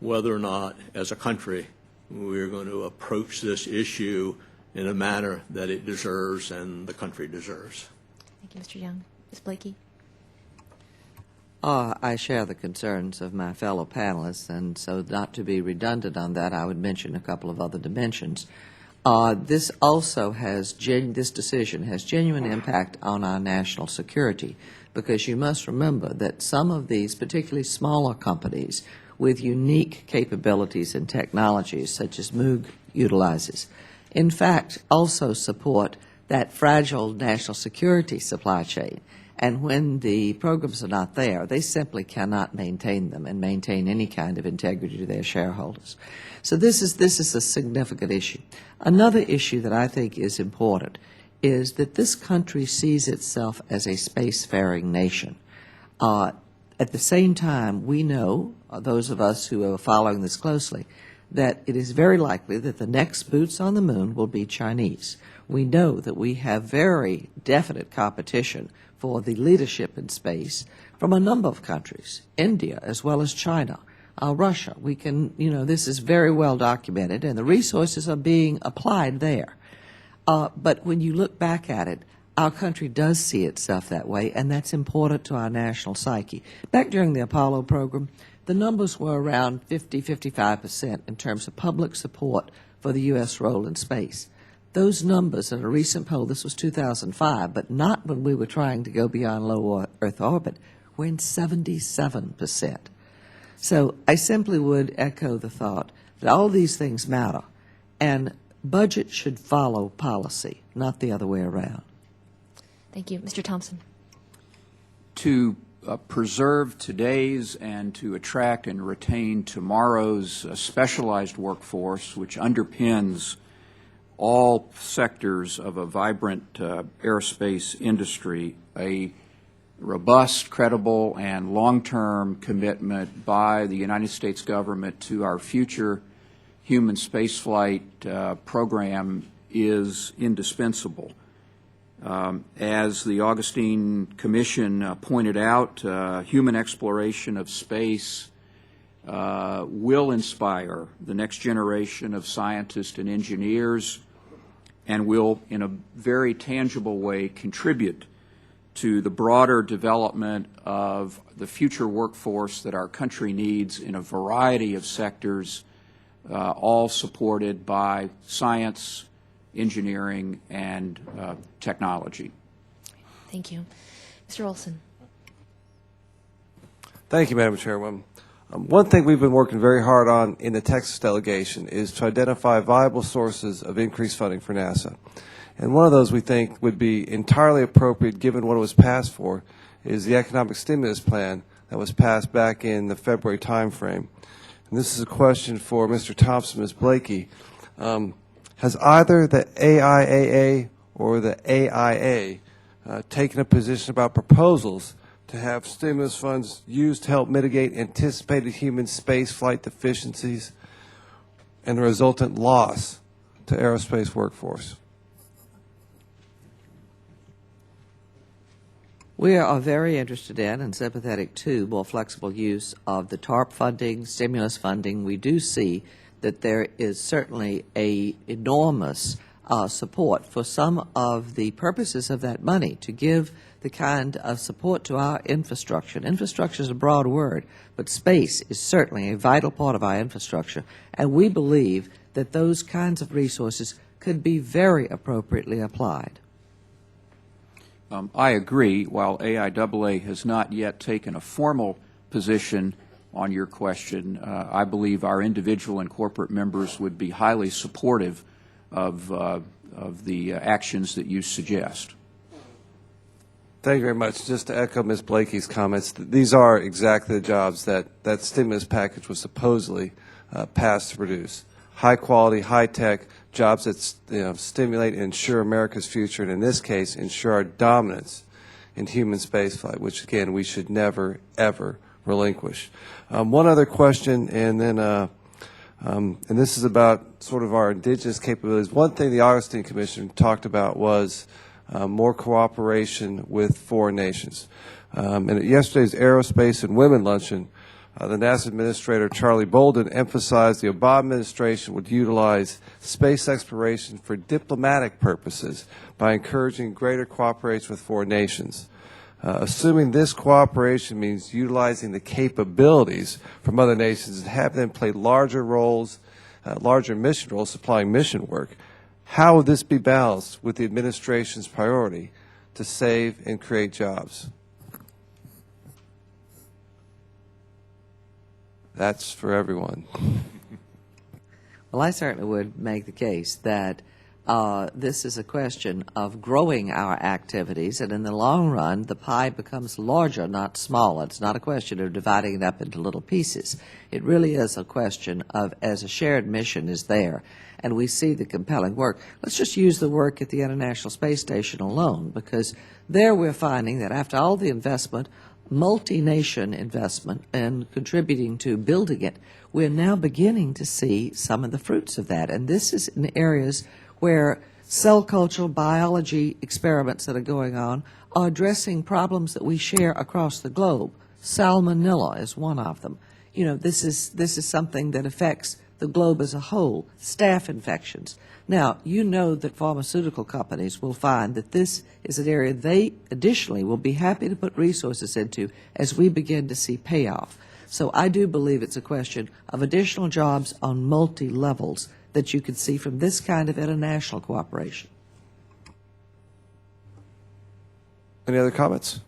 whether or not, as a country, we're going to approach this issue in a manner that it deserves and the country deserves. Thank you, Mr. Young. Ms. Blakey? I share the concerns of my fellow panelists, and so not to be redundant on that, I would mention a couple of other dimensions. This also has, this decision has genuine impact on our national security, because you must remember that some of these, particularly smaller companies with unique capabilities and technologies, such as Moog utilizes, in fact, also support that fragile national security supply chain. And when the programs are not there, they simply cannot maintain them and maintain any kind of integrity to their shareholders. So this is a significant issue. Another issue that I think is important is that this country sees itself as a spacefaring nation. At the same time, we know, those of us who are following this closely, that it is very likely that the next boots on the moon will be Chinese. We know that we have very definite competition for the leadership in space from a number of countries, India as well as China, Russia. We can, this is very well documented, and the resources are being applied there. But when you look back at it, our country does see itself that way, and that's important to our national psyche. Back during the Apollo program, the numbers were around 50-55% in terms of public support for the U.S. role in space. Those numbers in a recent poll, this was 2005, but not when we were trying to go beyond low Earth orbit, were in 77%. So I simply would echo the thought that all these things matter, and budget should follow policy, not the other way around. Thank you. Mr. Thompson. To preserve today's and to attract and retain tomorrow's specialized workforce, which underpins all sectors of a vibrant aerospace industry, a robust, credible, and long-term commitment by the United States government to our future human spaceflight program is indispensable. As the Augustine Commission pointed out, human exploration of space will inspire the next generation of scientists and engineers, and will, in a very tangible way, contribute to the broader development of the future workforce that our country needs in a variety of sectors, all supported by science, engineering, and technology. Thank you. Mr. Olson. Thank you, Madam Chairwoman. One thing we've been working very hard on in the Texas delegation is to identify viable sources of increased funding for NASA. And one of those we think would be entirely appropriate given what it was passed for is the economic stimulus plan that was passed back in the February timeframe. And this is a question for Mr. Thompson, Ms. Blakey. Has either the AIAA or the AIA taken a position about proposals to have stimulus funds used to help mitigate anticipated human space flight deficiencies and the resultant loss to aerospace workforce? We are very interested in and sympathetic to more flexible use of the TARP funding, stimulus funding. We do see that there is certainly a enormous support for some of the purposes of that money to give the kind of support to our infrastructure. And infrastructure is a broad word, but space is certainly a vital part of our infrastructure, and we believe that those kinds of resources could be very appropriately applied. I agree. While AIAA has not yet taken a formal position on your question, I believe our individual and corporate members would be highly supportive of the actions that you suggest. Thank you very much. Just to echo Ms. Blakey's comments, these are exactly the jobs that that stimulus package was supposedly passed to produce. High quality, high tech jobs that stimulate and ensure America's future, and in this case, ensure our dominance in human spaceflight, which again we should never ever relinquish. One other question, and then and this is about sort of our indigenous capabilities. One thing the Augustine Commission talked about was more cooperation with foreign nations. And at yesterday's Aerospace and Women Luncheon, The NASA Administrator Charlie Bolden emphasized the Obama administration would utilize space exploration for diplomatic purposes by encouraging greater cooperation with foreign nations. Assuming this cooperation means utilizing the capabilities from other nations and having them play larger roles, larger mission roles, supplying mission work, how would this be balanced with the administration's priority to save and create jobs? That's for everyone. Well, I certainly would make the case that this is a question of growing our activities, and in the long run, the pie becomes larger, not smaller. It's not a question of dividing it up into little pieces. It really is a question of, as a shared mission is there, and we see the compelling work. Let's just use the work at the International Space Station alone, because there we're finding that after all the investment, multi-nation investment, and contributing to building it, we're now beginning to see some of the fruits of that. And this is in areas where cell culture biology experiments that are going on are addressing problems that we share across the globe. Salmonella is one of them. You know, this is something that affects the globe as a whole, staph infections. Now, you know that pharmaceutical companies will find that this is an area they additionally will be happy to put resources into as we begin to see payoff. So I do believe it's a question of additional jobs on multi-levels that you can see from this kind of international cooperation. Any other comments?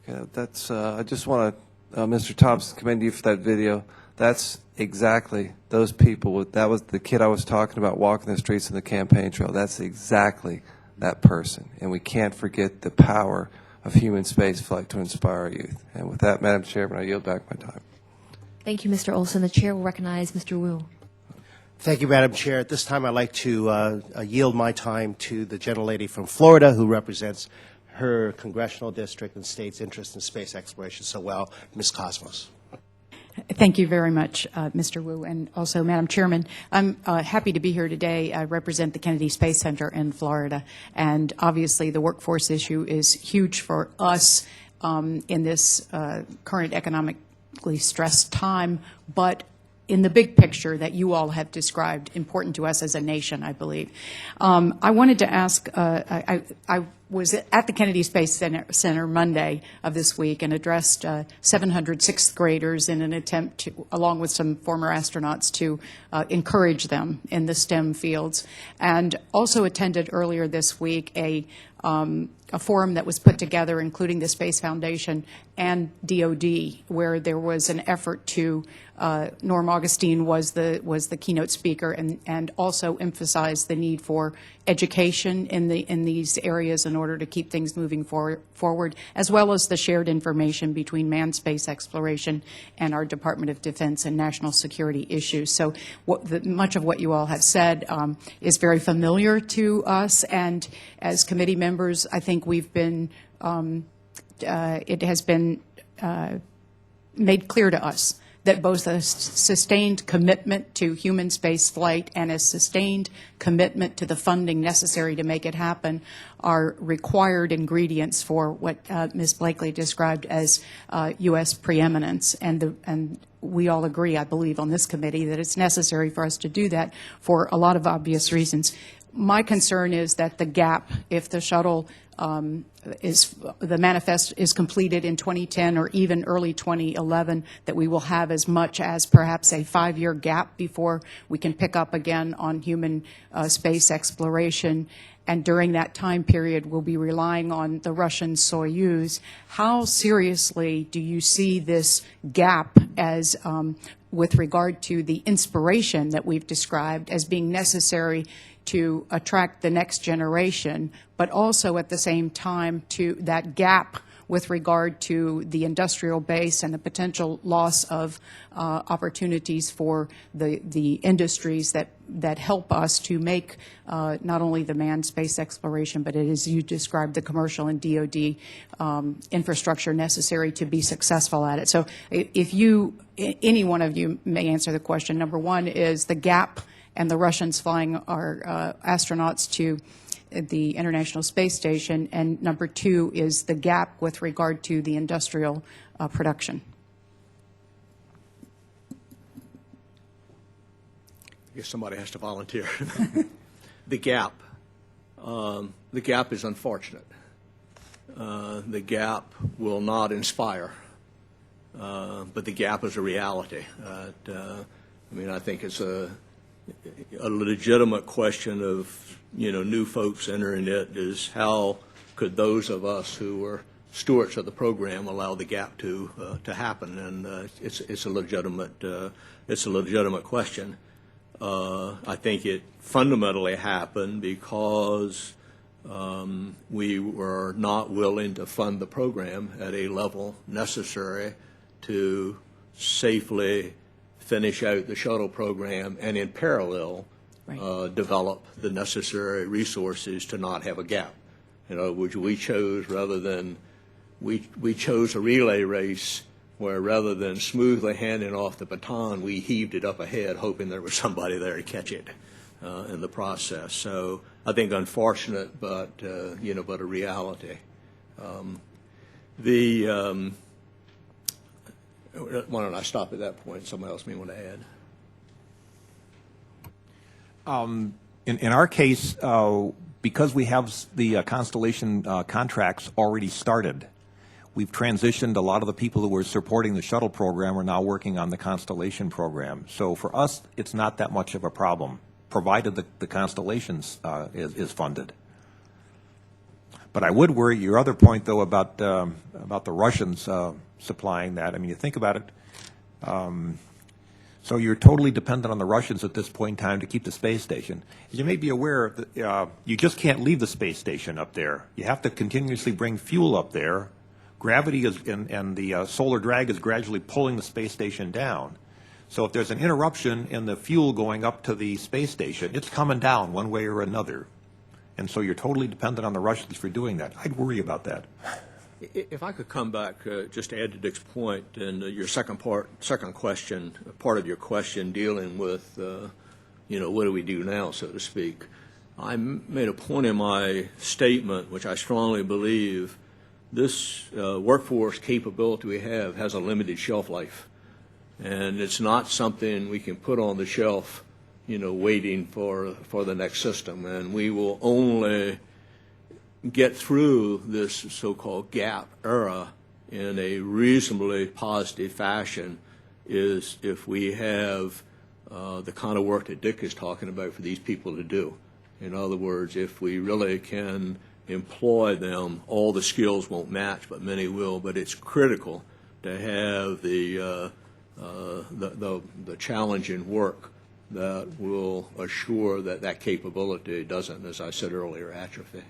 Okay, that's, I just want to, Mr. Thompson, commend you for that video. That's exactly those people. That was the kid I was talking about walking the streets in the campaign trail. That's exactly that person. And we can't forget the power of human spaceflight to inspire our youth. And with that, Madam Chairman, I yield back my time. Thank you, Mr. Olson. The chair will recognize Mr. Wu. Thank you, Madam Chair. At this time, I'd like to yield my time to the gentlelady from Florida who represents her congressional district and state's interest in space exploration so well, Ms. Cosmos. Thank you very much, Mr. Wu, and also Madam Chairman. I'm happy to be here today. I represent the Kennedy Space Center in Florida, and obviously the workforce issue is huge for us in this current economically stressed time, but in the big picture that you all have described, important to us as a nation, I believe. I wanted to ask, I was at the Kennedy Space Center Monday of this week and addressed 700 sixth graders in an attempt to, along with some former astronauts, to encourage them in the STEM fields, and also attended earlier this week a forum that was put together, including the Space Foundation and DoD, where there was an effort to, Norm Augustine was the keynote speaker, and also emphasized the need for education in these areas in order to keep things moving forward, as well as the shared information between manned space exploration and our Department of Defense and national security issues. So much of what you all have said is very familiar to us, and as committee members, I think we've been, it has been made clear to us that both a sustained commitment to human space flight and a sustained commitment to the funding necessary to make it happen are required ingredients for what Ms. Blakey described as U.S. preeminence. And we all agree, I believe, on this committee that it's necessary for us to do that for a lot of obvious reasons. My concern is that the gap, if the shuttle the manifest is completed in 2010 or even early 2011, that we will have as much as perhaps a 5-year gap before we can pick up again on human space exploration. And during that time period, we'll be relying on the Russian Soyuz. How seriously do you see this gap as with regard to the inspiration that we've described as being necessary to attract the next generation, but also at the same time to that gap with regard to the industrial base and the potential loss of opportunities for the industries that help us to make not only the manned space exploration, but it is, you described, the commercial and DoD infrastructure necessary to be successful at it. So if you, any one of you may answer the question. Number one is the gap and the Russians flying our astronauts to the International Space Station, and number two is the gap with regard to the industrial production. I guess somebody has to volunteer. The gap. The gap is unfortunate. The gap will not inspire, but the gap is a reality. I mean, I think it's a legitimate question of, new folks entering it is how could those of us who were stewards of the program allow the gap to happen? And it's a legitimate question. I think it fundamentally happened because we were not willing to fund the program at a level necessary to safely finish out the shuttle program and in parallel develop the necessary resources to not have a gap. In other words, we chose we chose a relay race where rather than smoothly handing off the baton, we heaved it up ahead, hoping there was somebody there to catch it in the process. So I think unfortunate, but but a reality. Why don't I stop at that point? Somebody else may want to add. In our case, because we have the Constellation contracts already started, we've transitioned a lot of the people who were supporting the shuttle program are now working on the Constellation program. So for us, it's not that much of a problem, provided the Constellations is funded. But I would worry your other point, though, about the Russians supplying that. I mean, you think about it. So you're totally dependent on the Russians at this point in time to keep the space station. As you may be aware, you just can't leave the space station up there. You have to continuously bring fuel up there. Gravity is, and the solar drag is gradually pulling the space station down. So if there's an interruption in the fuel going up to the space station, it's coming down one way or another. And so you're totally dependent on the Russians for doing that. I'd worry about that. If I could come back just to add to Dick's point and your second question, part of your question dealing with, what do we do now, so to speak. I made a point in my statement, which I strongly believe this workforce capability we have has a limited shelf life. And it's not something we can put on the shelf, waiting for the next system. And we will only get through this so-called gap era in a reasonably positive fashion is if we have the kind of work that Dick is talking about for these people to do. In other words, if we really can employ them, all the skills won't match, but many will. But it's critical to have the challenging work that will assure that that capability doesn't, as I said earlier, atrophy.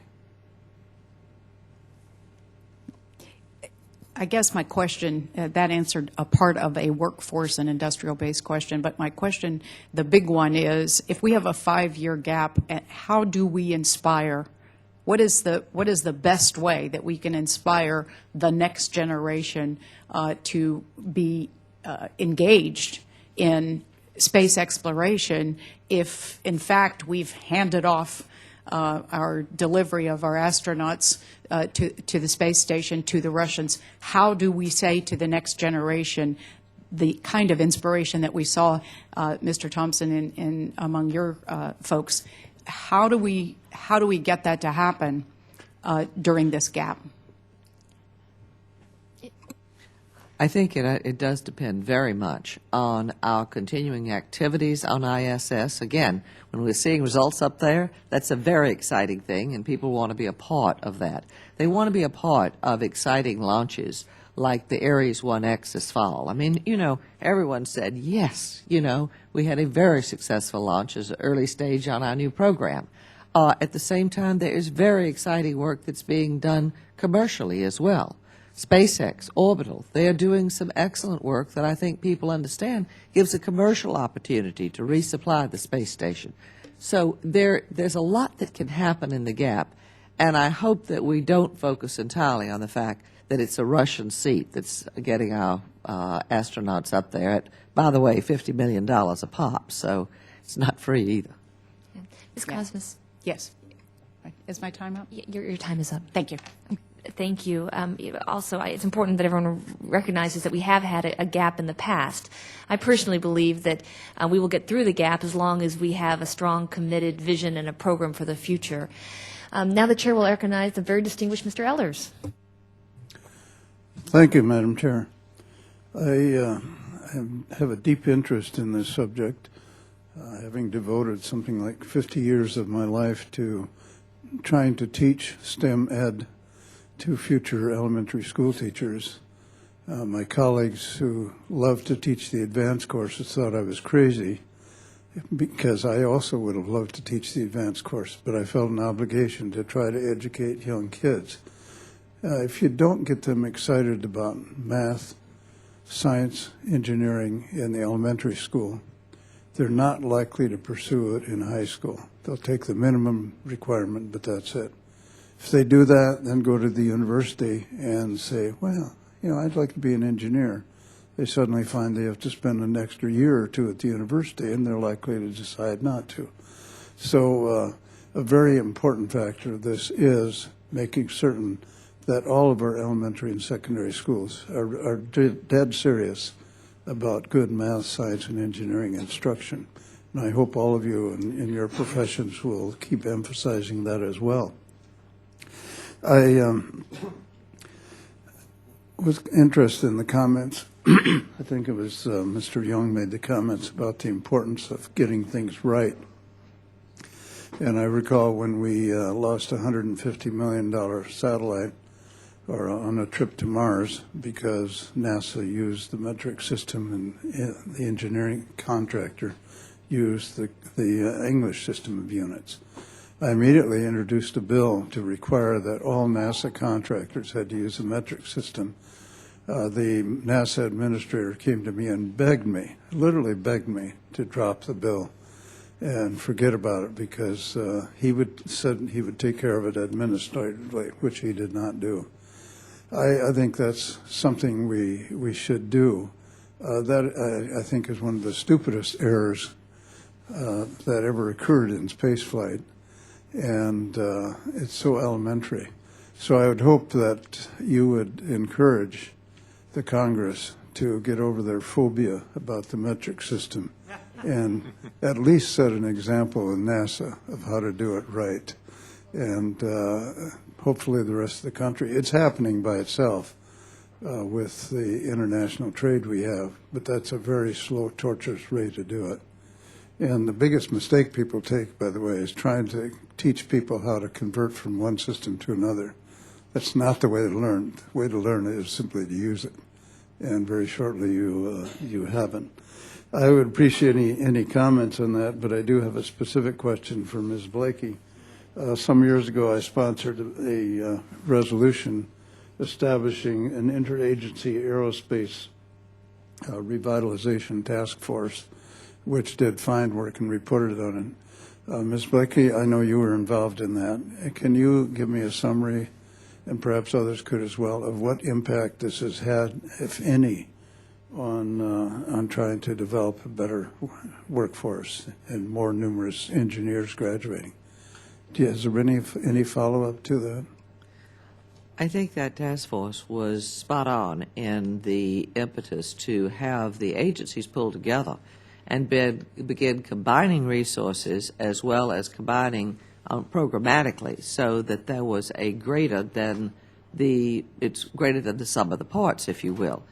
I guess my question, that answered a part of a workforce and industrial-based question, but my question, the big one is, if we have a 5-year gap, how do we inspire? What is the best way that we can inspire the next generation to be engaged in space exploration if, in fact, we've handed off our delivery of our astronauts to the space station to the Russians? How do we say to the next generation the kind of inspiration that we saw, Mr. Thompson, in among your folks? How do we get that to happen during this gap? I think it does depend very much on our continuing activities on ISS. Again, when we're seeing results up there, that's a very exciting thing, and people want to be a part of that. They want to be a part of exciting launches like the Ares 1X this fall. I mean, everyone said, yes, we had a very successful launch as an early stage on our new program. At the same time, there is very exciting work that's being done commercially as well. SpaceX, Orbital, they are doing some excellent work that I think people understand gives a commercial opportunity to resupply the space station. So there's a lot that can happen in the gap, and I hope that we don't focus entirely on the fact that it's a Russian seat that's getting our astronauts up there at, by the way, $50 million a pop, so it's not free either. Ms. Cosmas. Yes. Is my time up? Your time is up. Thank you. Thank you. Also, it's important that everyone recognizes that we have had a gap in the past. I personally believe that we will get through the gap as long as we have a strong, committed vision and a program for the future. Now the Chair will recognize the very distinguished Mr. Ehlers. Thank you, Madam Chair. I have a deep interest in this subject, having devoted something like 50 years of my life to trying to teach STEM ed to future elementary school teachers. My colleagues who love to teach the advanced courses thought I was crazy, because I also would have loved to teach the advanced course, but I felt an obligation to try to educate young kids. If you don't get them excited about math, science, engineering in the elementary school, they're not likely to pursue it in high school. They'll take the minimum requirement, but that's it. If they do that, then go to the university and say, well, you know, I'd like to be an engineer. They suddenly find they have to spend an extra year or two at the university, and they're likely to decide not to. So a very important factor of this is making certain that all of our elementary and secondary schools are dead serious about good math, science, and engineering instruction. And I hope all of you in your professions will keep emphasizing that as well. I was interested in the comments. I think it was Mr. Young made the comments about the importance of getting things right. And I recall when we lost a $150 million satellite or on a trip to Mars because NASA used the metric system and the engineering contractor used the English system of units. I immediately introduced a bill to require that all NASA contractors had to use a metric system. The NASA administrator came to me and begged me, literally begged me, to drop the bill and forget about it because he said he would take care of it administratively, which he did not do. I think that's something we should do. That I think is one of the stupidest errors that ever occurred in spaceflight, and it's so elementary. So I would hope that you would encourage the Congress to get over their phobia about the metric system and at least set an example in NASA of how to do it right. And hopefully the rest of the country. It's happening by itself with the international trade we have, but that's a very slow, torturous way to do it. And the biggest mistake people take, by the way, is trying to teach people how to convert from one system to another. That's not the way to learn. The way to learn is simply to use it. And very shortly you haven't. I would appreciate any comments on that, but I do have a specific question for Ms. Blakey. Some years ago, I sponsored a resolution establishing an interagency aerospace revitalization task force, which did fine work and reported on it. Ms. Blakey, I know you were involved in that. Can you give me a summary, and perhaps others could as well, of what impact this has had, if any, on trying to develop a better workforce and more numerous engineers graduating? Has there been any follow-up to that? I think that task force was spot on in the impetus to have the agencies pull together and begin combining resources as well as combining programmatically, so that there was a greater than the sum of the parts, if you will.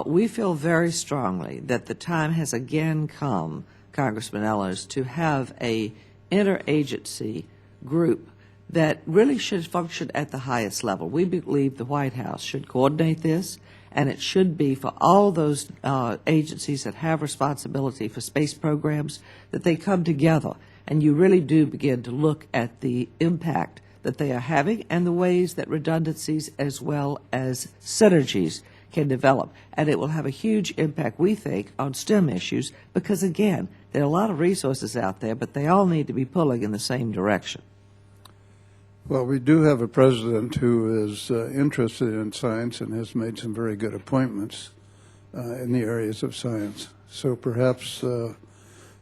We feel very strongly that the time has again come, Congressman Ehlers, to have a interagency group that really should function at the highest level. We believe the White House should coordinate this, and it should be for all those agencies that have responsibility for space programs, that they come together and you really do begin to look at the impact that they are having and the ways that redundancies as well as synergies can develop. And it will have a huge impact, we think, on STEM issues because, again, there are a lot of resources out there, but they all need to be pulling in the same direction. Well, we do have a president who is interested in science and has made some very good appointments in the areas of science. So perhaps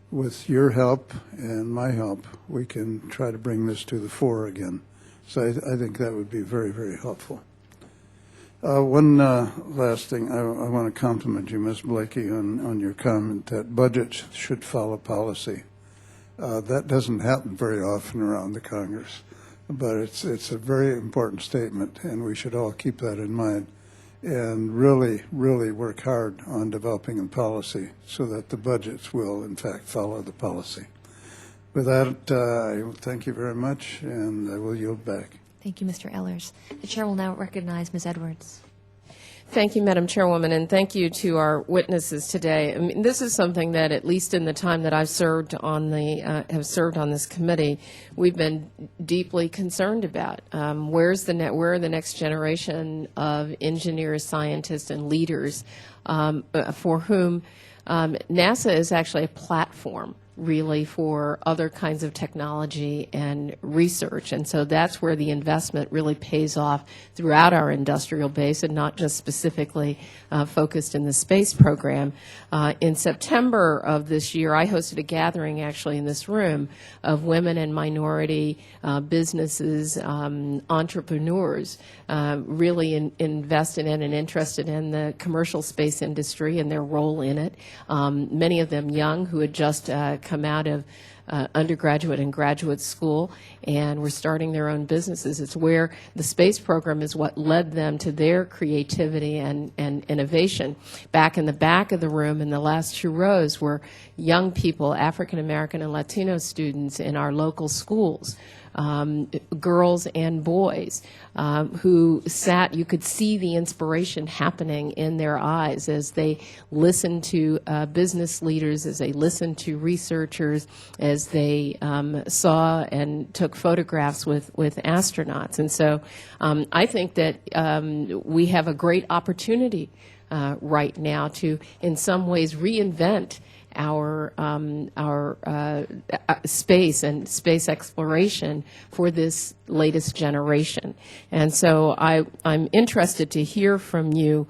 with your help and my help, we can try to bring this to the fore again So I think that would be very, very helpful. One last thing, I want to compliment you, Ms. Blakey, on your comment that budgets should follow policy. That doesn't happen very often around the Congress, but it's a very important statement, and we should all keep that in mind and really, really work hard on developing a policy so that the budgets will, in fact, follow the policy. With that, I thank you very much, and I will yield back. Thank you, Mr. Ehlers. The chair will now recognize Ms. Edwards. Thank you, Madam Chairwoman, and thank you to our witnesses today. I mean, this is something that, at least in the time that I've served on have served on this committee, we've been deeply concerned about. Where are the next generation of engineers, scientists, and leaders for whom NASA is actually a platform, really, for other kinds of technology and research. And so that's where the investment really pays off throughout our industrial base and not just specifically focused in the space program. In September of this year, I hosted a gathering actually in this room of women and minority businesses, entrepreneurs, really invested in and interested in the commercial space industry and their role in it. Many of them young who had just come out of undergraduate and graduate school and were starting their own businesses. It's where the space program is what led them to their creativity and innovation. Back in the back of the room in the last 2 rows were young people, African American and Latino students in our local schools, girls and boys who sat, you could see the inspiration happening in their eyes as they listened to business leaders, as they listened to researchers, as they saw and took photographs with astronauts. And so I think that we have a great opportunity right now to, in some ways, reinvent our space and space exploration for this latest generation. And so I'm interested to hear from you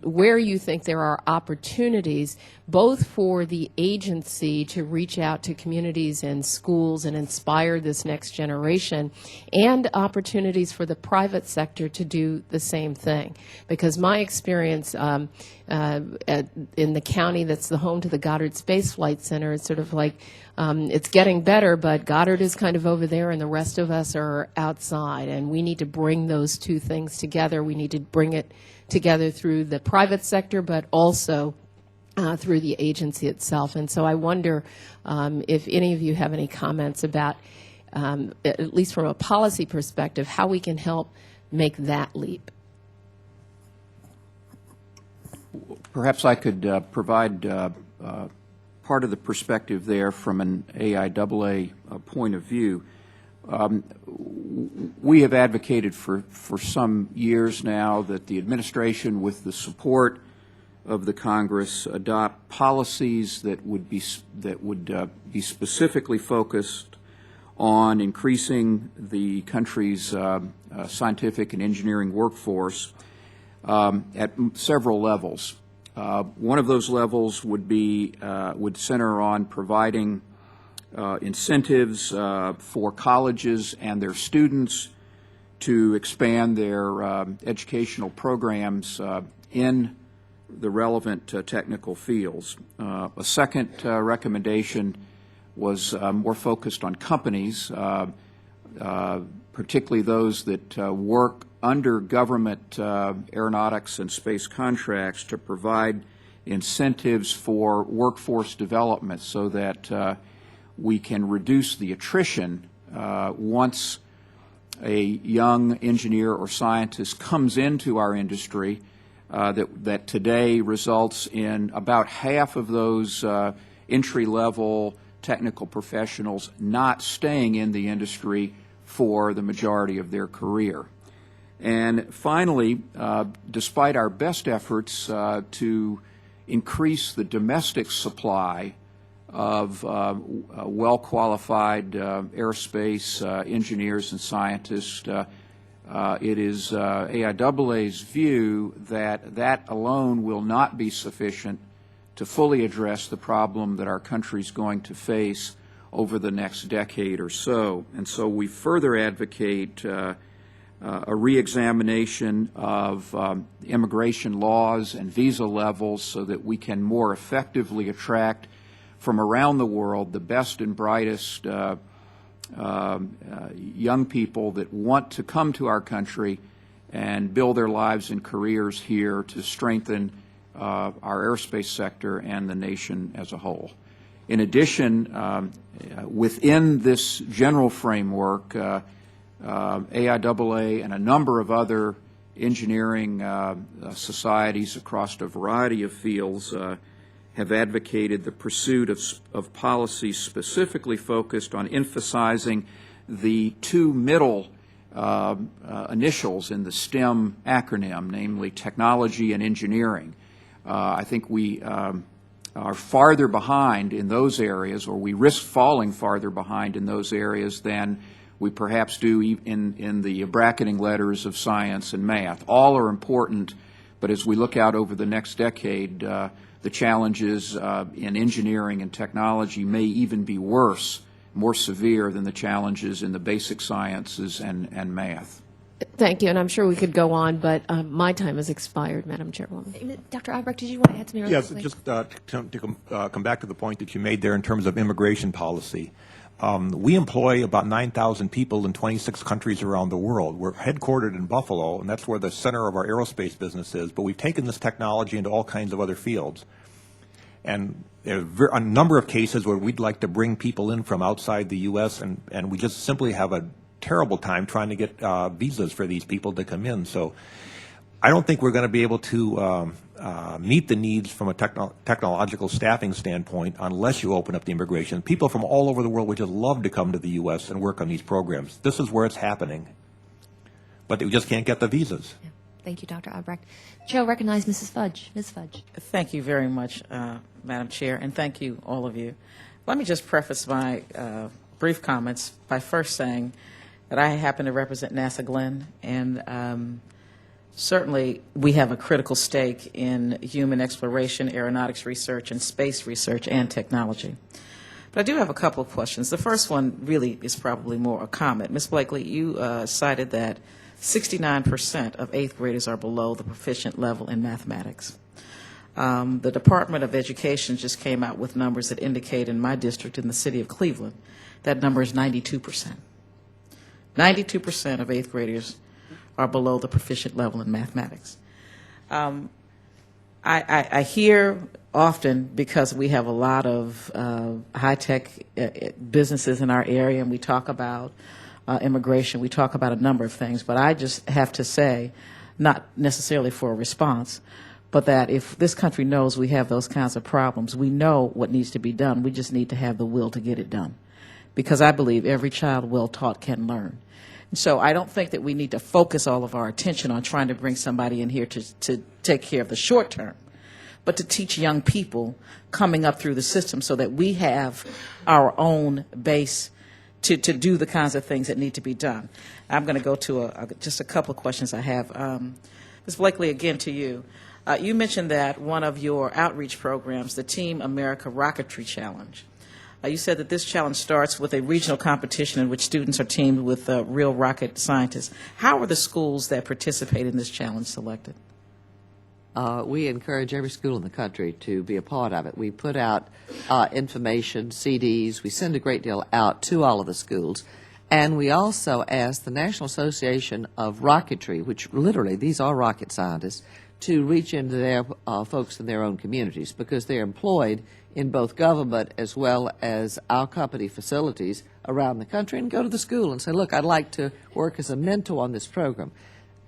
where you think there are opportunities both for the agency to reach out to communities and schools and inspire this next generation, and opportunities for the private sector to do the same thing. Because my experience in the county that's the home to the Goddard Space Flight Center is sort of like it's getting better, but Goddard is kind of over there and the rest of us are outside, and we need to bring those two things together. We need to bring it together through the private sector, but also through the agency itself. And so I wonder if any of you have any comments about, at least from a policy perspective, how we can help make that leap. Perhaps I could provide part of the perspective there from an AIAA point of view. We have advocated for some years now that the administration, with the support of the Congress, adopt policies that would be specifically focused on increasing the country's scientific and engineering workforce at several levels. One of those levels would center on providing incentives for colleges and their students to expand their educational programs in the relevant technical fields. A second recommendation was more focused on companies, particularly those that work under government aeronautics and space contracts, to provide incentives for workforce development so that we can reduce the attrition once a young engineer or scientist comes into our industry, that today results in about half of those entry-level technical professionals not staying in the industry for the majority of their career. And finally, despite our best efforts to increase the domestic supply of well-qualified aerospace engineers and scientists, it is AIAA's view that that alone will not be sufficient to fully address the problem that our country is going to face over the next decade or so. And so we further advocate a reexamination of immigration laws and visa levels so that we can more effectively attract from around the world the best and brightest young people that want to come to our country and build their lives and careers here to strengthen our aerospace sector and the nation as a whole. In addition, within this general framework, AIAA and a number of other engineering societies across a variety of fields have advocated the pursuit of policies specifically focused on emphasizing the two middle initials in the STEM acronym, namely technology and engineering. I think we are farther behind in those areas, or we risk falling farther behind in those areas than we perhaps do in the bracketing letters of science and math. All are important, but as we look out over the next decade, the challenges in engineering and technology may even be worse, more severe than the challenges in the basic sciences and math. Thank you, and I'm sure we could go on, but my time has expired, Madam Chairwoman. Dr. Aubrecht, did you want to add something really Yes, quickly? just to come back to the point that you made there in terms of immigration policy. We employ about 9,000 people in 26 countries around the world. We're headquartered in Buffalo, and that's where the center of our aerospace business is, but we've taken this technology into all kinds of other fields. And there are a number of cases where we'd like to bring people in from outside the U.S., and we just simply have a terrible time trying to get visas for these people to come in. So I don't think we're going to be able to meet the needs from a technological staffing standpoint unless you open up the immigration. People from all over the world would just love to come to the U.S. and work on these programs. This is where it's happening. But we just can't get the visas. Yeah. Thank you, Dr. Aubrecht. Chair will recognize Mrs. Fudge. Ms. Fudge. Thank you very much, Madam Chair, and thank you, all of you. Let me just preface my brief comments by first saying that I happen to represent NASA Glenn, and certainly we have a critical stake in human exploration, aeronautics research, and space research and technology. But I do have a couple of questions. The first one really is probably more a comment. Ms. Blakey, you cited that 69% of 8th graders are below the proficient level in mathematics. The Department of Education just came out with numbers that indicate in my district in the city of Cleveland that number is 92%. 92% of 8th graders are below the proficient level in mathematics. I hear often, because we have a lot of high-tech businesses in our area, and we talk about immigration, we talk about a number of things, but I just have to say, not necessarily for a response, but that if this country knows we have those kinds of problems, we know what needs to be done. We just need to have the will to get it done. Because I believe every child well taught can learn. So I don't think that we need to focus all of our attention on trying to bring somebody in here to take care of the short term, but to teach young people coming up through the system so that we have our own base to do the kinds of things that need to be done. I'm going to go to just a couple of questions I have. Ms. Blakey, again to you. You mentioned that one of your outreach programs, the Team America Rocketry Challenge, you said that this challenge starts with a regional competition in which students are teamed with real rocket scientists. How are the schools that participate in this challenge selected? We encourage every school in the country to be a part of it. We put out information, CDs. We send a great deal out to all of the schools. And we also ask the National Association of Rocketry, which literally these are rocket scientists, to reach into their folks in their own communities, because they're employed in both government as well as our company facilities around the country, and go to the school and say, look, I'd like to work as a mentor on this program.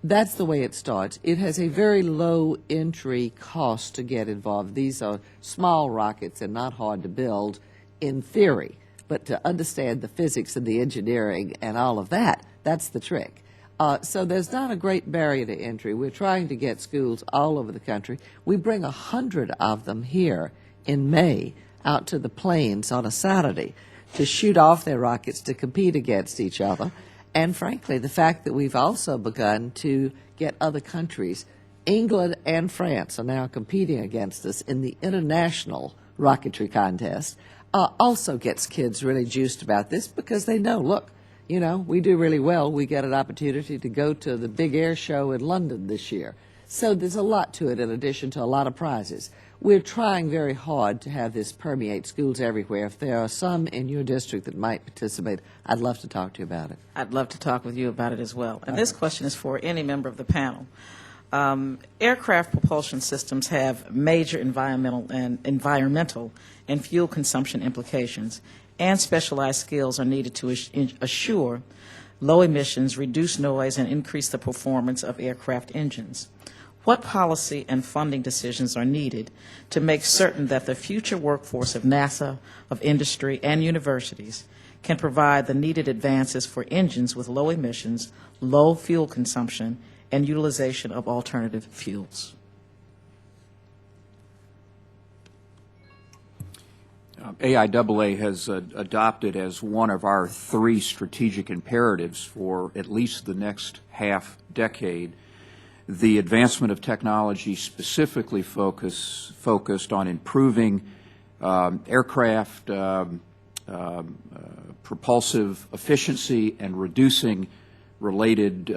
That's the way it starts. It has a very low entry cost to get involved. These are small rockets and not hard to build in theory, but to understand the physics and the engineering and all of that, that's the trick. So there's not a great barrier to entry. We're trying to get schools all over the country. We bring 100 of them here in May out to the plains on a Saturday to shoot off their rockets to compete against each other. And frankly, the fact that we've also begun to get other countries, England and France are now competing against us in the international rocketry contest. also gets kids really juiced about this because they know, look, you know, we do really well. We get an opportunity to go to the big air show in London this year. So there's a lot to it in addition to a lot of prizes. We're trying very hard to have this permeate schools everywhere. If there are some in your district that might participate, I'd love to talk to you about it. I'd love to talk with you about it as well. And this question is for any member of the panel. Aircraft propulsion systems have major environmental and fuel consumption implications, and specialized skills are needed to assure low emissions, reduce noise, and increase the performance of aircraft engines. What policy and funding decisions are needed to make certain that the future workforce of NASA, of industry, and universities can provide the needed advances for engines with low emissions, low fuel consumption, and utilization of alternative fuels? AIAA has adopted as one of our 3 strategic imperatives for at least the next half decade the advancement of technology specifically focused on improving aircraft propulsive efficiency and reducing related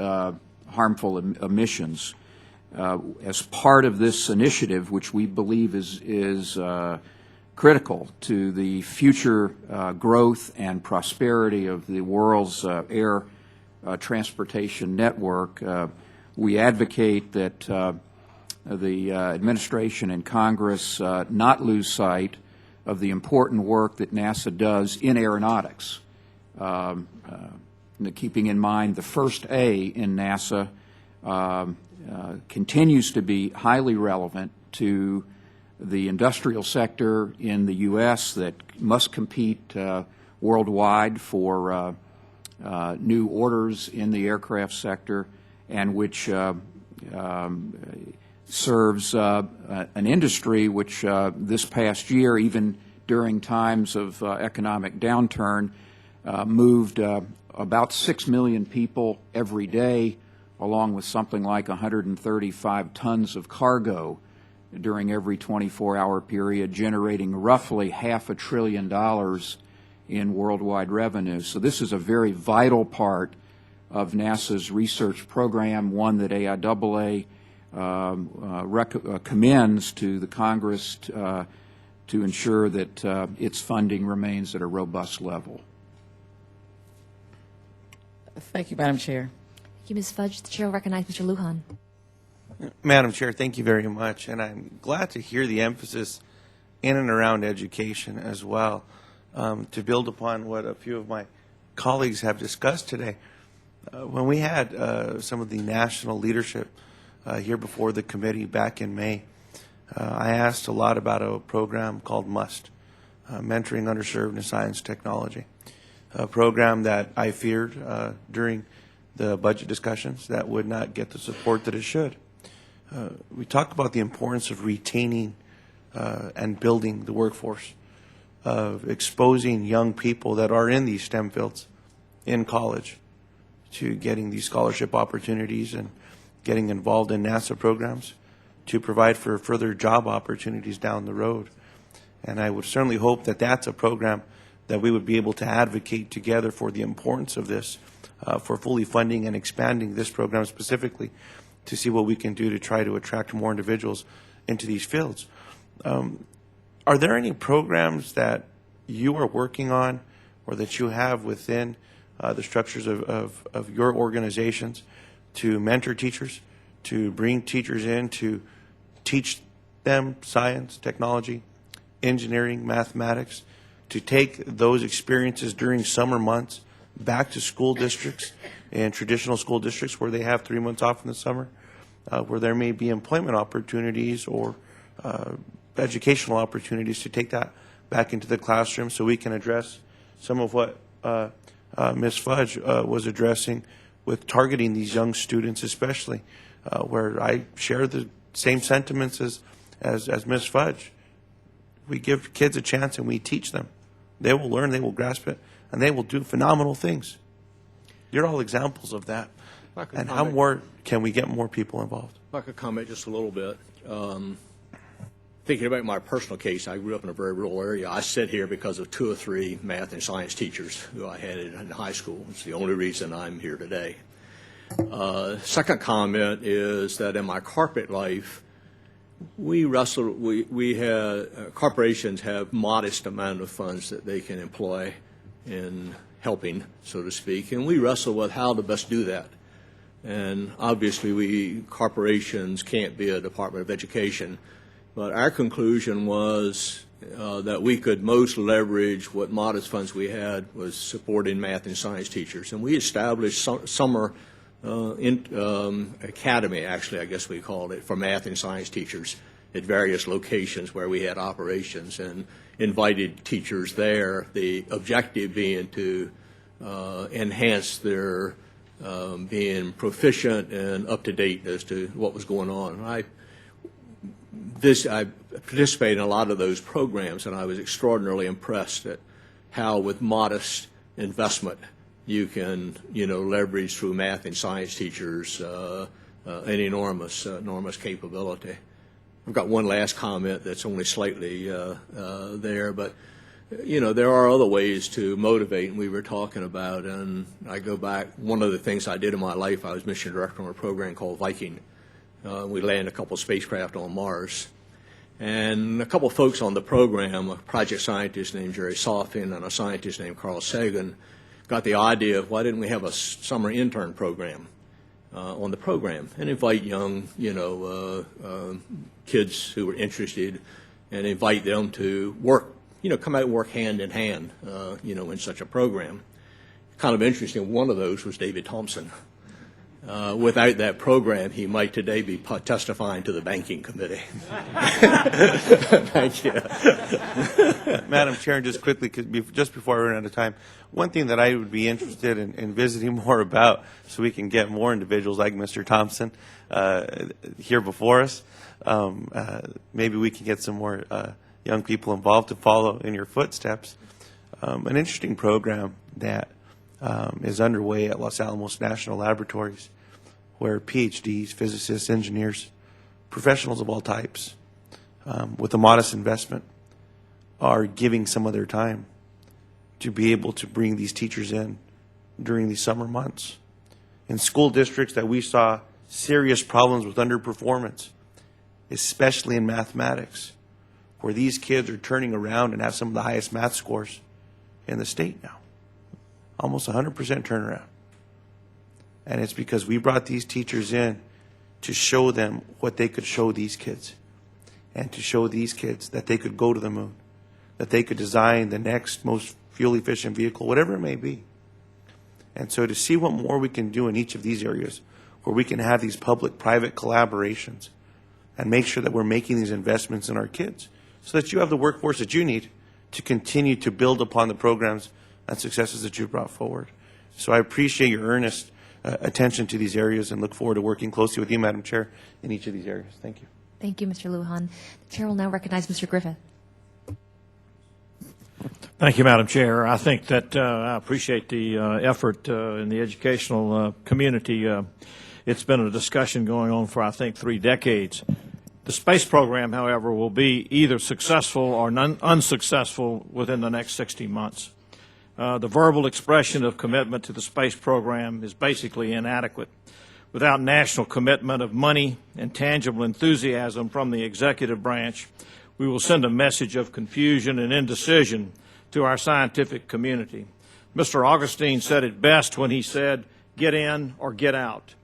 harmful emissions. As part of this initiative, which we believe is critical to the future growth and prosperity of the world's air transportation network, we advocate that the administration and Congress not lose sight of the important work that NASA does in aeronautics. Keeping in mind the first A in NASA continues to be highly relevant to the industrial sector in the U.S. that must compete worldwide for new orders in the aircraft sector, and which serves an industry which this past year, even during times of economic downturn, moved about 6 million people every day, along with something like 135 tons of cargo during every 24-hour period, generating roughly $500 billion in worldwide revenue. So this is a very vital part of NASA's research program, one that AIAA commends to the Congress to ensure that its funding remains at a robust level. Thank you, Madam Chair. Thank you, Ms. Fudge. The chair will recognize Mr. Lujan. Madam Chair, thank you very much, and I'm glad to hear the emphasis in and around education as well. To build upon what a few of my colleagues have discussed today, when we had some of the national leadership here before the committee back in May, I asked a lot about a program called MUST, Mentoring Underserved in Science Technology, a program that I feared during the budget discussions that would not get the support that it should. We talk about the importance of retaining and building the workforce, of exposing young people that are in these STEM fields in college to getting these scholarship opportunities and getting involved in NASA programs to provide for further job opportunities down the road. And I would certainly hope that that's a program that we would be able to advocate together for the importance of this, for fully funding and expanding this program specifically to see what we can do to try to attract more individuals into these fields. Are there any programs that you are working on or that you have within the structures of your organizations to mentor teachers, to bring teachers in to teach them science, technology, engineering, mathematics, to take those experiences during summer months back to school districts and traditional school districts where they have 3 months off in the summer, where there may be employment opportunities or educational opportunities to take that back into the classroom so we can address some of what Ms. Fudge was addressing with targeting these young students especially, where I share the same sentiments as Ms. Fudge. We give kids a chance and we teach them. They will learn, they will grasp it, and they will do phenomenal things. You're all examples of that. And how more can we get more people involved? If I could comment just a little bit. thinking about my personal case, I grew up in a very rural area. I sit here because of 2 or 3 math and science teachers who I had in high school. It's the only reason I'm here today. Second comment is that in my corporate life, corporations have modest amount of funds that they can employ in helping, so to speak, and we wrestle with how to best do that. And obviously, corporations can't be a Department of Education, but our conclusion was that we could most leverage what modest funds we had was supporting math and science teachers, and we established summer academy, actually, I guess we called it, for math and science teachers at various locations where we had operations, and invited teachers there, the objective being to enhance their being proficient and up to date as to what was going on. I participated in a lot of those programs, and I was extraordinarily impressed at how, with modest investment, you can, leverage through math and science teachers an enormous capability. I've got one last comment that's only slightly there, but there are other ways to motivate, and we were talking about, and I go back, one of the things I did in my life, I was mission director on a program called Viking. We landed a couple spacecraft on Mars. And a couple folks on the program, a project scientist named Jerry Soffin and a scientist named Carl Sagan, got the idea of why didn't we have a summer intern program on the program and invite young, kids who were interested and invite them to work, come out and work hand in hand, in such a program. Kind of interesting, one of those was David Thompson. Without that program, he might today be testifying to the banking committee. Thank you. Madam Chair, just quickly, just before I run out of time, one thing that I would be interested in visiting more about, so we can get more individuals like Mr. Thompson here before us, maybe we can get some more young people involved to follow in your footsteps. An interesting program that is underway at Los Alamos National Laboratories, where PhDs, physicists, engineers, professionals of all types, with a modest investment, are giving some of their time to be able to bring these teachers in during the summer months. In school districts that we saw serious problems with underperformance, especially in mathematics, where these kids are turning around and have some of the highest math scores in the state now. Almost 100% turnaround. And it's because we brought these teachers in to show them what they could show these kids, and to show these kids that they could go to the moon, that they could design the next most fuel-efficient vehicle, whatever it may be. And so to see what more we can do in each of these areas, where we can have these public-private collaborations and make sure that we're making these investments in our kids so that you have the workforce that you need to continue to build upon the programs and successes that you brought forward. So I appreciate your earnest attention to these areas and look forward to working closely with you, Madam Chair, in each of these areas. Thank you. Thank you, Mr. Lujan. The Chair will now recognize Mr. Griffith. Thank you, Madam Chair. I think that I appreciate the effort in the educational community. It's been a discussion going on for, I think, 3 decades. The space program, however, will be either successful or unsuccessful within the next 60 months. The verbal expression of commitment to the space program is basically inadequate. Without national commitment of money and tangible enthusiasm from the executive branch, we will send a message of confusion and indecision to our scientific community. Mr. Augustine said it best when he said, "Get in or get out."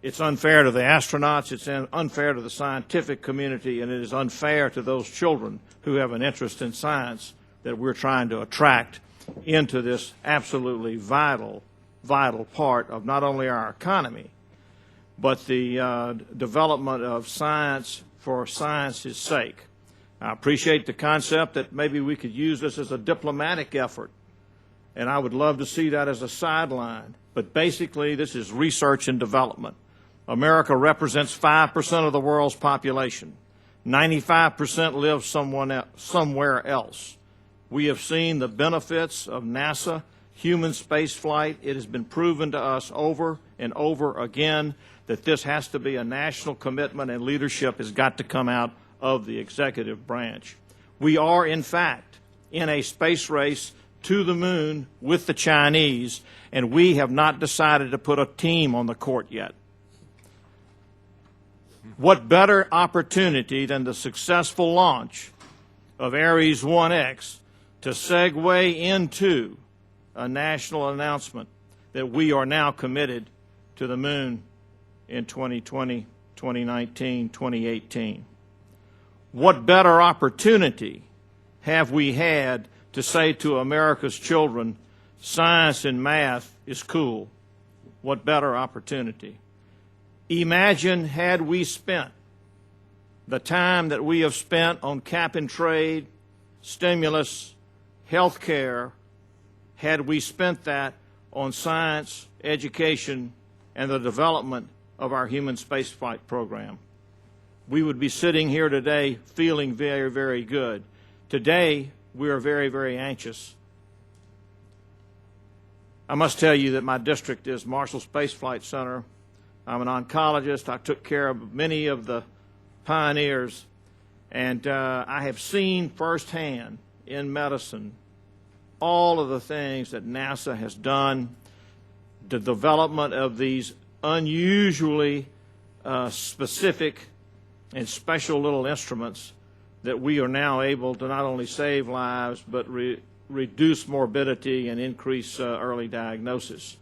It's unfair to the astronauts, it's unfair to the scientific community, and it is unfair to those children who have an interest in science that we're trying to attract into this absolutely vital part of not only our economy, but the development of science for science's sake. I appreciate the concept that maybe we could use this as a diplomatic effort, and I would love to see that as a sideline. But basically, this is research and development. America represents 5% of the world's population. 95% live somewhere else. We have seen the benefits of NASA, human space flight. It has been proven to us over and over again that this has to be a national commitment, and leadership has got to come out of the executive branch. We are, in fact, in a space race to the moon with the Chinese, and we have not decided to put a team on the court yet. What better opportunity than the successful launch of Ares 1X to segue into a national announcement that we are now committed to the moon in 2020, 2019, 2018. What better opportunity have we had to say to America's children, science and math is cool? What better opportunity? Imagine had we spent the time that we have spent on cap and trade, stimulus, health care, had we spent that on science, education, and the development of our human spaceflight program. We would be sitting here today feeling very, very good. Today, we are very, very anxious. I must tell you that my district is Marshall Space Flight Center. I'm an oncologist. I took care of many of the pioneers, and I have seen firsthand in medicine all of the things that NASA has done, the development of these unusually specific and special little instruments that we are now able to not only save lives but reduce morbidity and increase early diagnosis.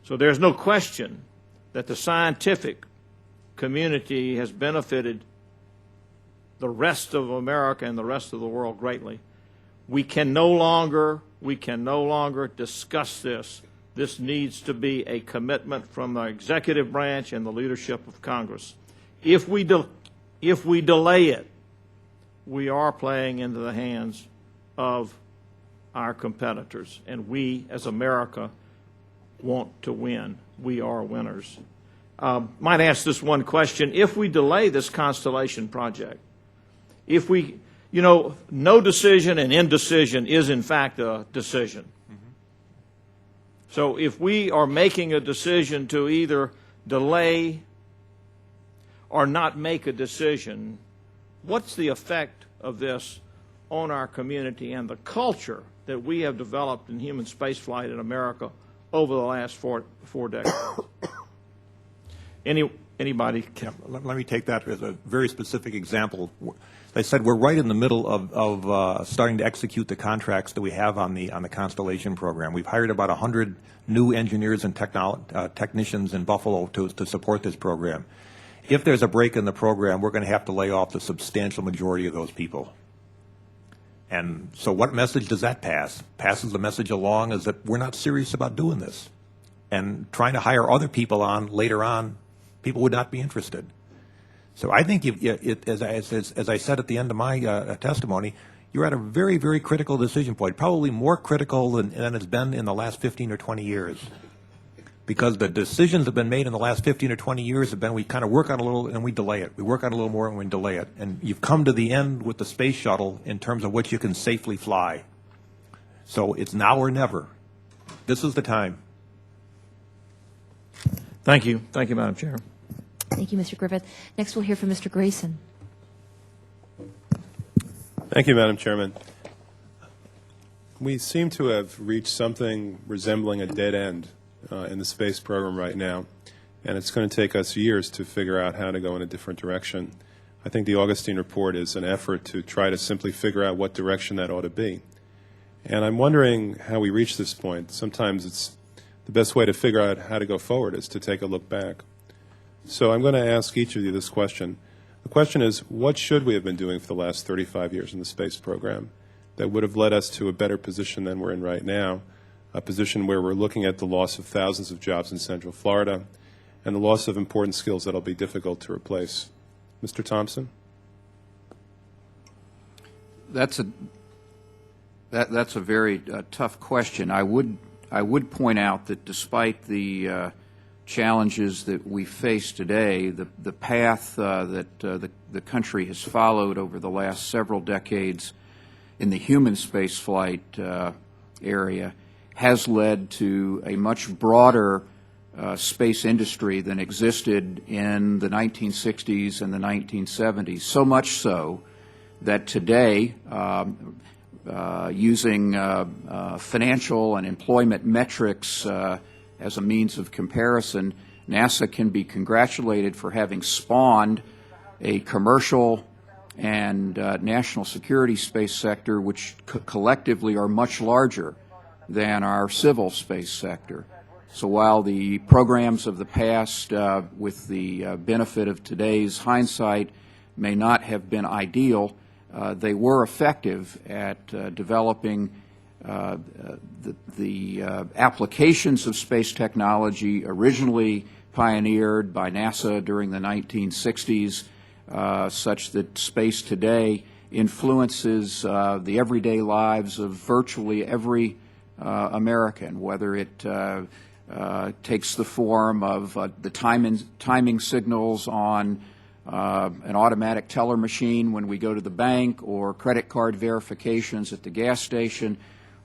So there's no question that the scientific community has benefited the rest of America and the rest of the world greatly. We can no longer discuss this. This needs to be a commitment from the executive branch and the leadership of Congress. If we delay it, we are playing into the hands of our competitors, and we, as America, want to win. We are winners. Might ask this one question. If we delay this Constellation project, if we, no decision and indecision is in fact a decision. So if we are making a decision to either delay or not make a decision, what's the effect of this on our community and the culture that we have developed in human spaceflight in America over the last four decades? Anybody? Yeah, let me take that as a very specific example. They said we're right in the middle of starting to execute the contracts that we have on the Constellation program. We've hired about 100 new engineers and technicians in Buffalo to support this program. If there's a break in the program, we're going to have to lay off the substantial majority of those people. And so what message does that pass? Passes the message along is that we're not serious about doing this. And trying to hire other people on later on, people would not be interested. So I think, as I said at the end of my testimony, you're at a very, very critical decision point, probably more critical than it's been in the last 15 or 20 years. Because the decisions that have been made in the last 15 or 20 years have been we kind of work on a little and we delay it. We work on a little more and we delay it. And you've come to the end with the space shuttle in terms of what you can safely fly. So it's now or never. This is the time. Thank you. Thank you, Madam Chair. Thank you, Mr. Griffith. Next, we'll hear from Mr. Grayson. Thank you, Madam Chairman. We seem to have reached something resembling a dead end in the space program right now, and it's going to take us years to figure out how to go in a different direction. I think the Augustine report is an effort to try to simply figure out what direction that ought to be. And I'm wondering how we reach this point. Sometimes it's the best way to figure out how to go forward is to take a look back. So I'm going to ask each of you this question. The question is, what should we have been doing for the last 35 years in the space program that would have led us to a better position than we're in right now, a position where we're looking at the loss of thousands of jobs in Central Florida and the loss of important skills that will be difficult to replace? Mr. Thompson? That's a very tough question. I would point out that despite the challenges that we face today, the path that the country has followed over the last several decades in the human spaceflight area has led to a much broader space industry than existed in the 1960s and the 1970s, so much so that today, using financial and employment metrics as a means of comparison, NASA can be congratulated for having spawned a commercial and national security space sector which collectively are much larger than our civil space sector. So while the programs of the past, with the benefit of today's hindsight, may not have been ideal, they were effective at developing the applications of space technology originally pioneered by NASA during the 1960s, such that space today influences the everyday lives of virtually every American, whether it takes the form of the timing signals on an automatic teller machine when we go to the bank, or credit card verifications at the gas station,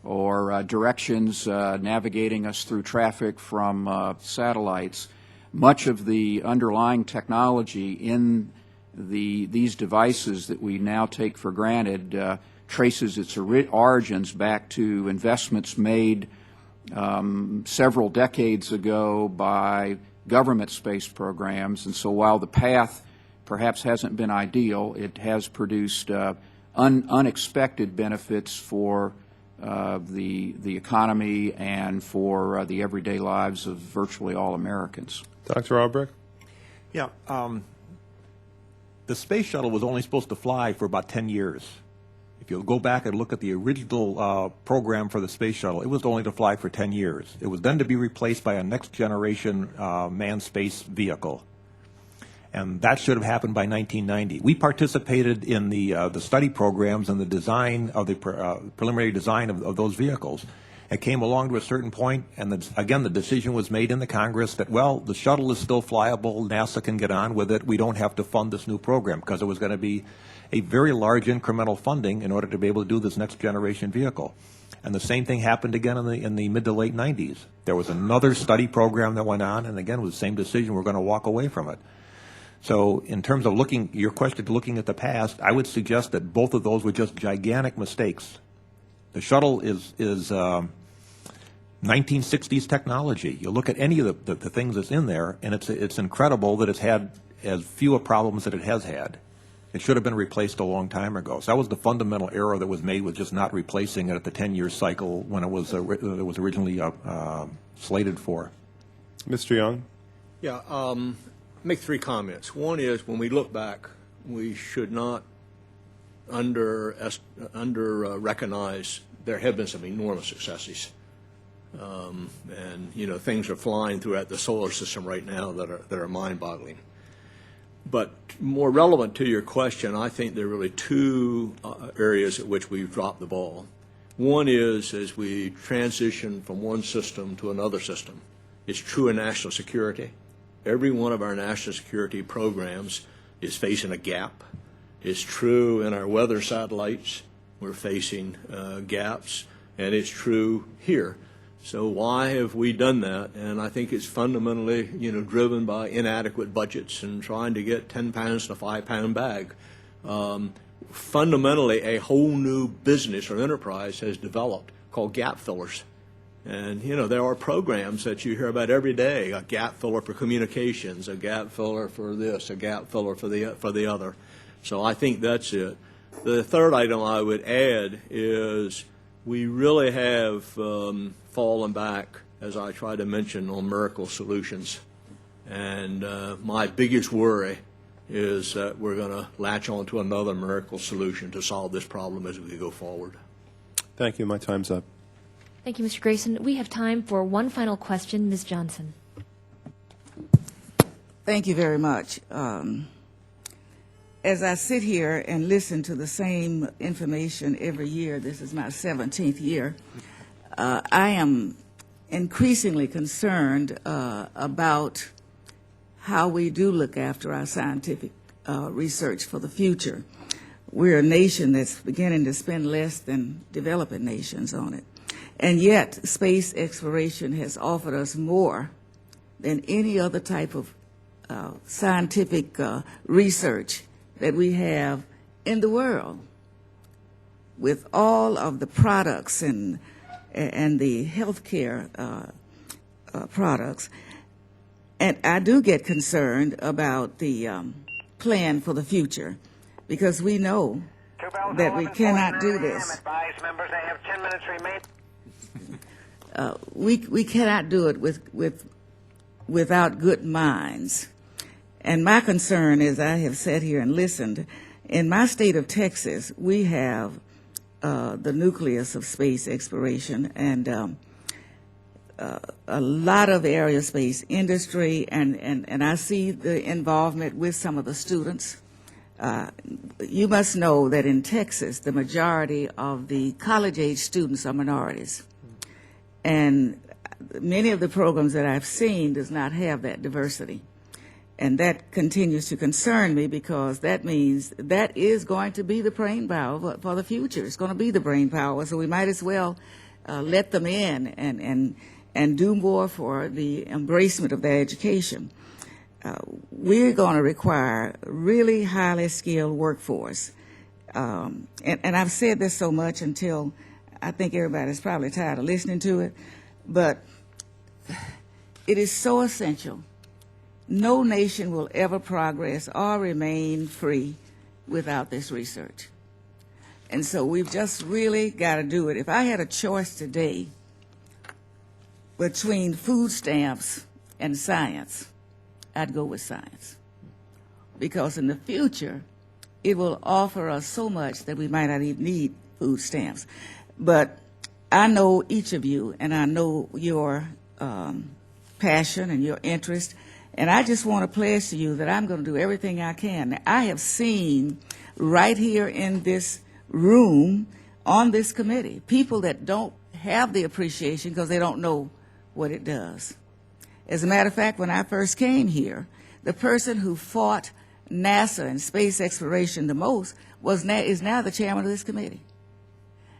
or directions navigating us through traffic from satellites. Much of the underlying technology in these devices that we now take for granted traces its origins back to investments made several decades ago by government space programs. And so while the path perhaps hasn't been ideal, it has produced unexpected benefits for the economy and for the everyday lives of virtually all Americans. Dr. Aubrecht? Yeah. The space shuttle was only supposed to fly for about 10 years. If you go back and look at the original program for the space shuttle, it was only to fly for 10 years. It was then to be replaced by a next generation manned space vehicle. And that should have happened by 1990. We participated in the study programs and the design of the preliminary design of those vehicles. It came along to a certain point, and again, the decision was made in the Congress that, well, the shuttle is still flyable, NASA can get on with it, we don't have to fund this new program, because it was going to be a very large incremental funding in order to be able to do this next generation vehicle. And the same thing happened again in the mid to late 90s. There was another study program that went on, and again, it was the same decision, we're going to walk away from it. So in terms of your question, looking at the past, I would suggest that both of those were just gigantic mistakes. The shuttle is 1960s technology. You look at any of the things that's in there, and it's incredible that it's had as few problems that it has had. It should have been replaced a long time ago. So that was the fundamental error that was made, with just not replacing it at the 10-year cycle when it was originally slated for. Mr. Young? Yeah, make three comments. One is, when we look back, we should not recognize there have been some enormous successes. And, you know, things are flying throughout the solar system right now that are mind-boggling. But more relevant to your question, I think there are really two areas at which we've dropped the ball. One is, as we transition from one system to another system, it's true in national security. Every one of our national security programs is facing a gap. It's true in our weather satellites. We're facing gaps, and it's true here. So why have we done that? And I think it's fundamentally, you know, driven by inadequate budgets and trying to get 10 pounds in a 5-pound bag. Fundamentally, a whole new business or enterprise has developed called gap fillers. And, you know, there are programs that you hear about every day, a gap filler for communications, a gap filler for this, a gap filler for the other. So I think that's it. The third item I would add is we really have fallen back, as I try to mention, on miracle solutions. And my biggest worry is that we're going to latch on to another miracle solution to solve this problem as we go forward. Thank you. My time's up. Thank you, Mr. Grayson. We have time for one final question. Ms. Johnson. Thank you very much. As I sit here and listen to the same information every year, this is my 17th year, I am increasingly concerned about how we do look after our scientific research for the future. We're a nation that's beginning to spend less than developing nations on it. And yet, space exploration has offered us more than any other type of scientific research that we have in the world with all of the products and the healthcare products. And I do get concerned about the plan for the future, because we know that we cannot do this. We cannot do it without good minds. And my concern is, I have sat here and listened, in my state of Texas, we have the nucleus of space exploration, and a lot of aerospace industry, and I see the involvement with some of the students. You must know that in Texas, the majority of the college-age students are minorities. And many of the programs that I've seen does not have that diversity. And that continues to concern me, because that means that is going to be the brain power for the future. It's going to be the brain power, so we might as well let them in and do more for the embracement of their education. We're going to require really highly skilled workforce. And I've said this so much until I think everybody's probably tired of listening to it, but it is so essential. No nation will ever progress or remain free without this research. And so we've just really got to do it. If I had a choice today between food stamps and science, I'd go with science. Because in the future, it will offer us so much that we might not even need food stamps. But I know each of you, and I know your passion and your interest, and I just want to pledge to you that I'm going to do everything I can. Now, I have seen right here in this room, on this committee, people that don't have the appreciation because they don't know what it does. As a matter of fact, when I first came here, the person who fought NASA and space exploration the most is now the chairman of this committee.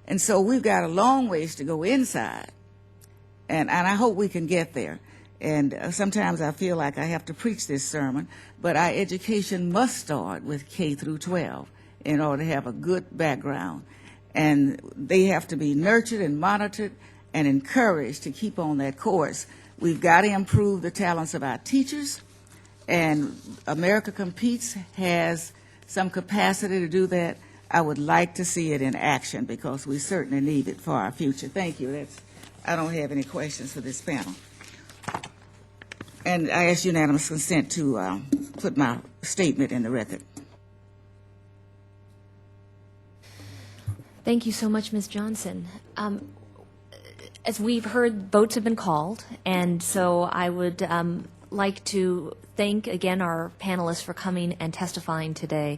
And so we've got a long ways to go inside, and I hope we can get there. And sometimes I feel like I have to preach this sermon, but our education must start with K through 12 in order to have a good background. And they have to be nurtured and monitored and encouraged to keep on that course. We've got to improve the talents of our teachers, and America Competes has some capacity to do that. I would like to see it in action, because we certainly need it for our future. Thank you. I don't have any questions for this panel. And I ask unanimous consent to put my statement in the record. Thank you so much, Ms. Johnson. As we've heard, votes have been called, and so I would like to thank again our panelists for coming and testifying today.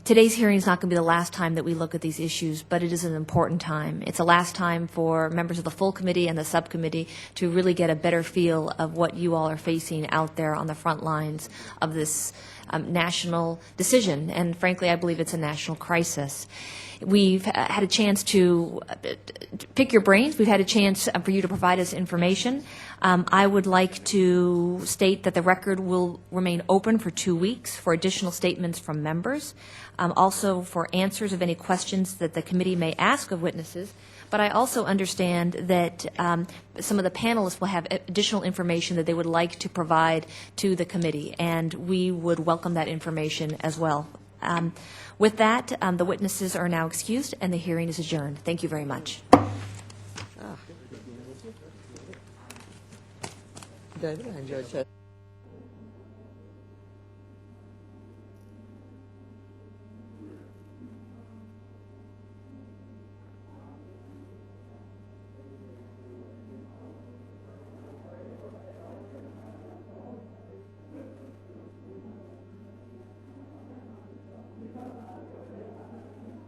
Today's hearing is not going to be the last time that we look at these issues, but it is an important time. It's the last time for members of the full committee and the subcommittee to really get a better feel of what you all are facing out there on the front lines of this national decision, and frankly, I believe it's a national crisis. We've had a chance to pick your brains. We've had a chance for you to provide us information. I would like to state that the record will remain open for 2 weeks for additional statements from members, also for answers of any questions that the committee may ask of witnesses. But I also understand that some of the panelists will have additional information that they would like to provide to the committee, and we would welcome that information as well. With that, the witnesses are now excused, and the hearing is adjourned. Thank you very much. David, I enjoyed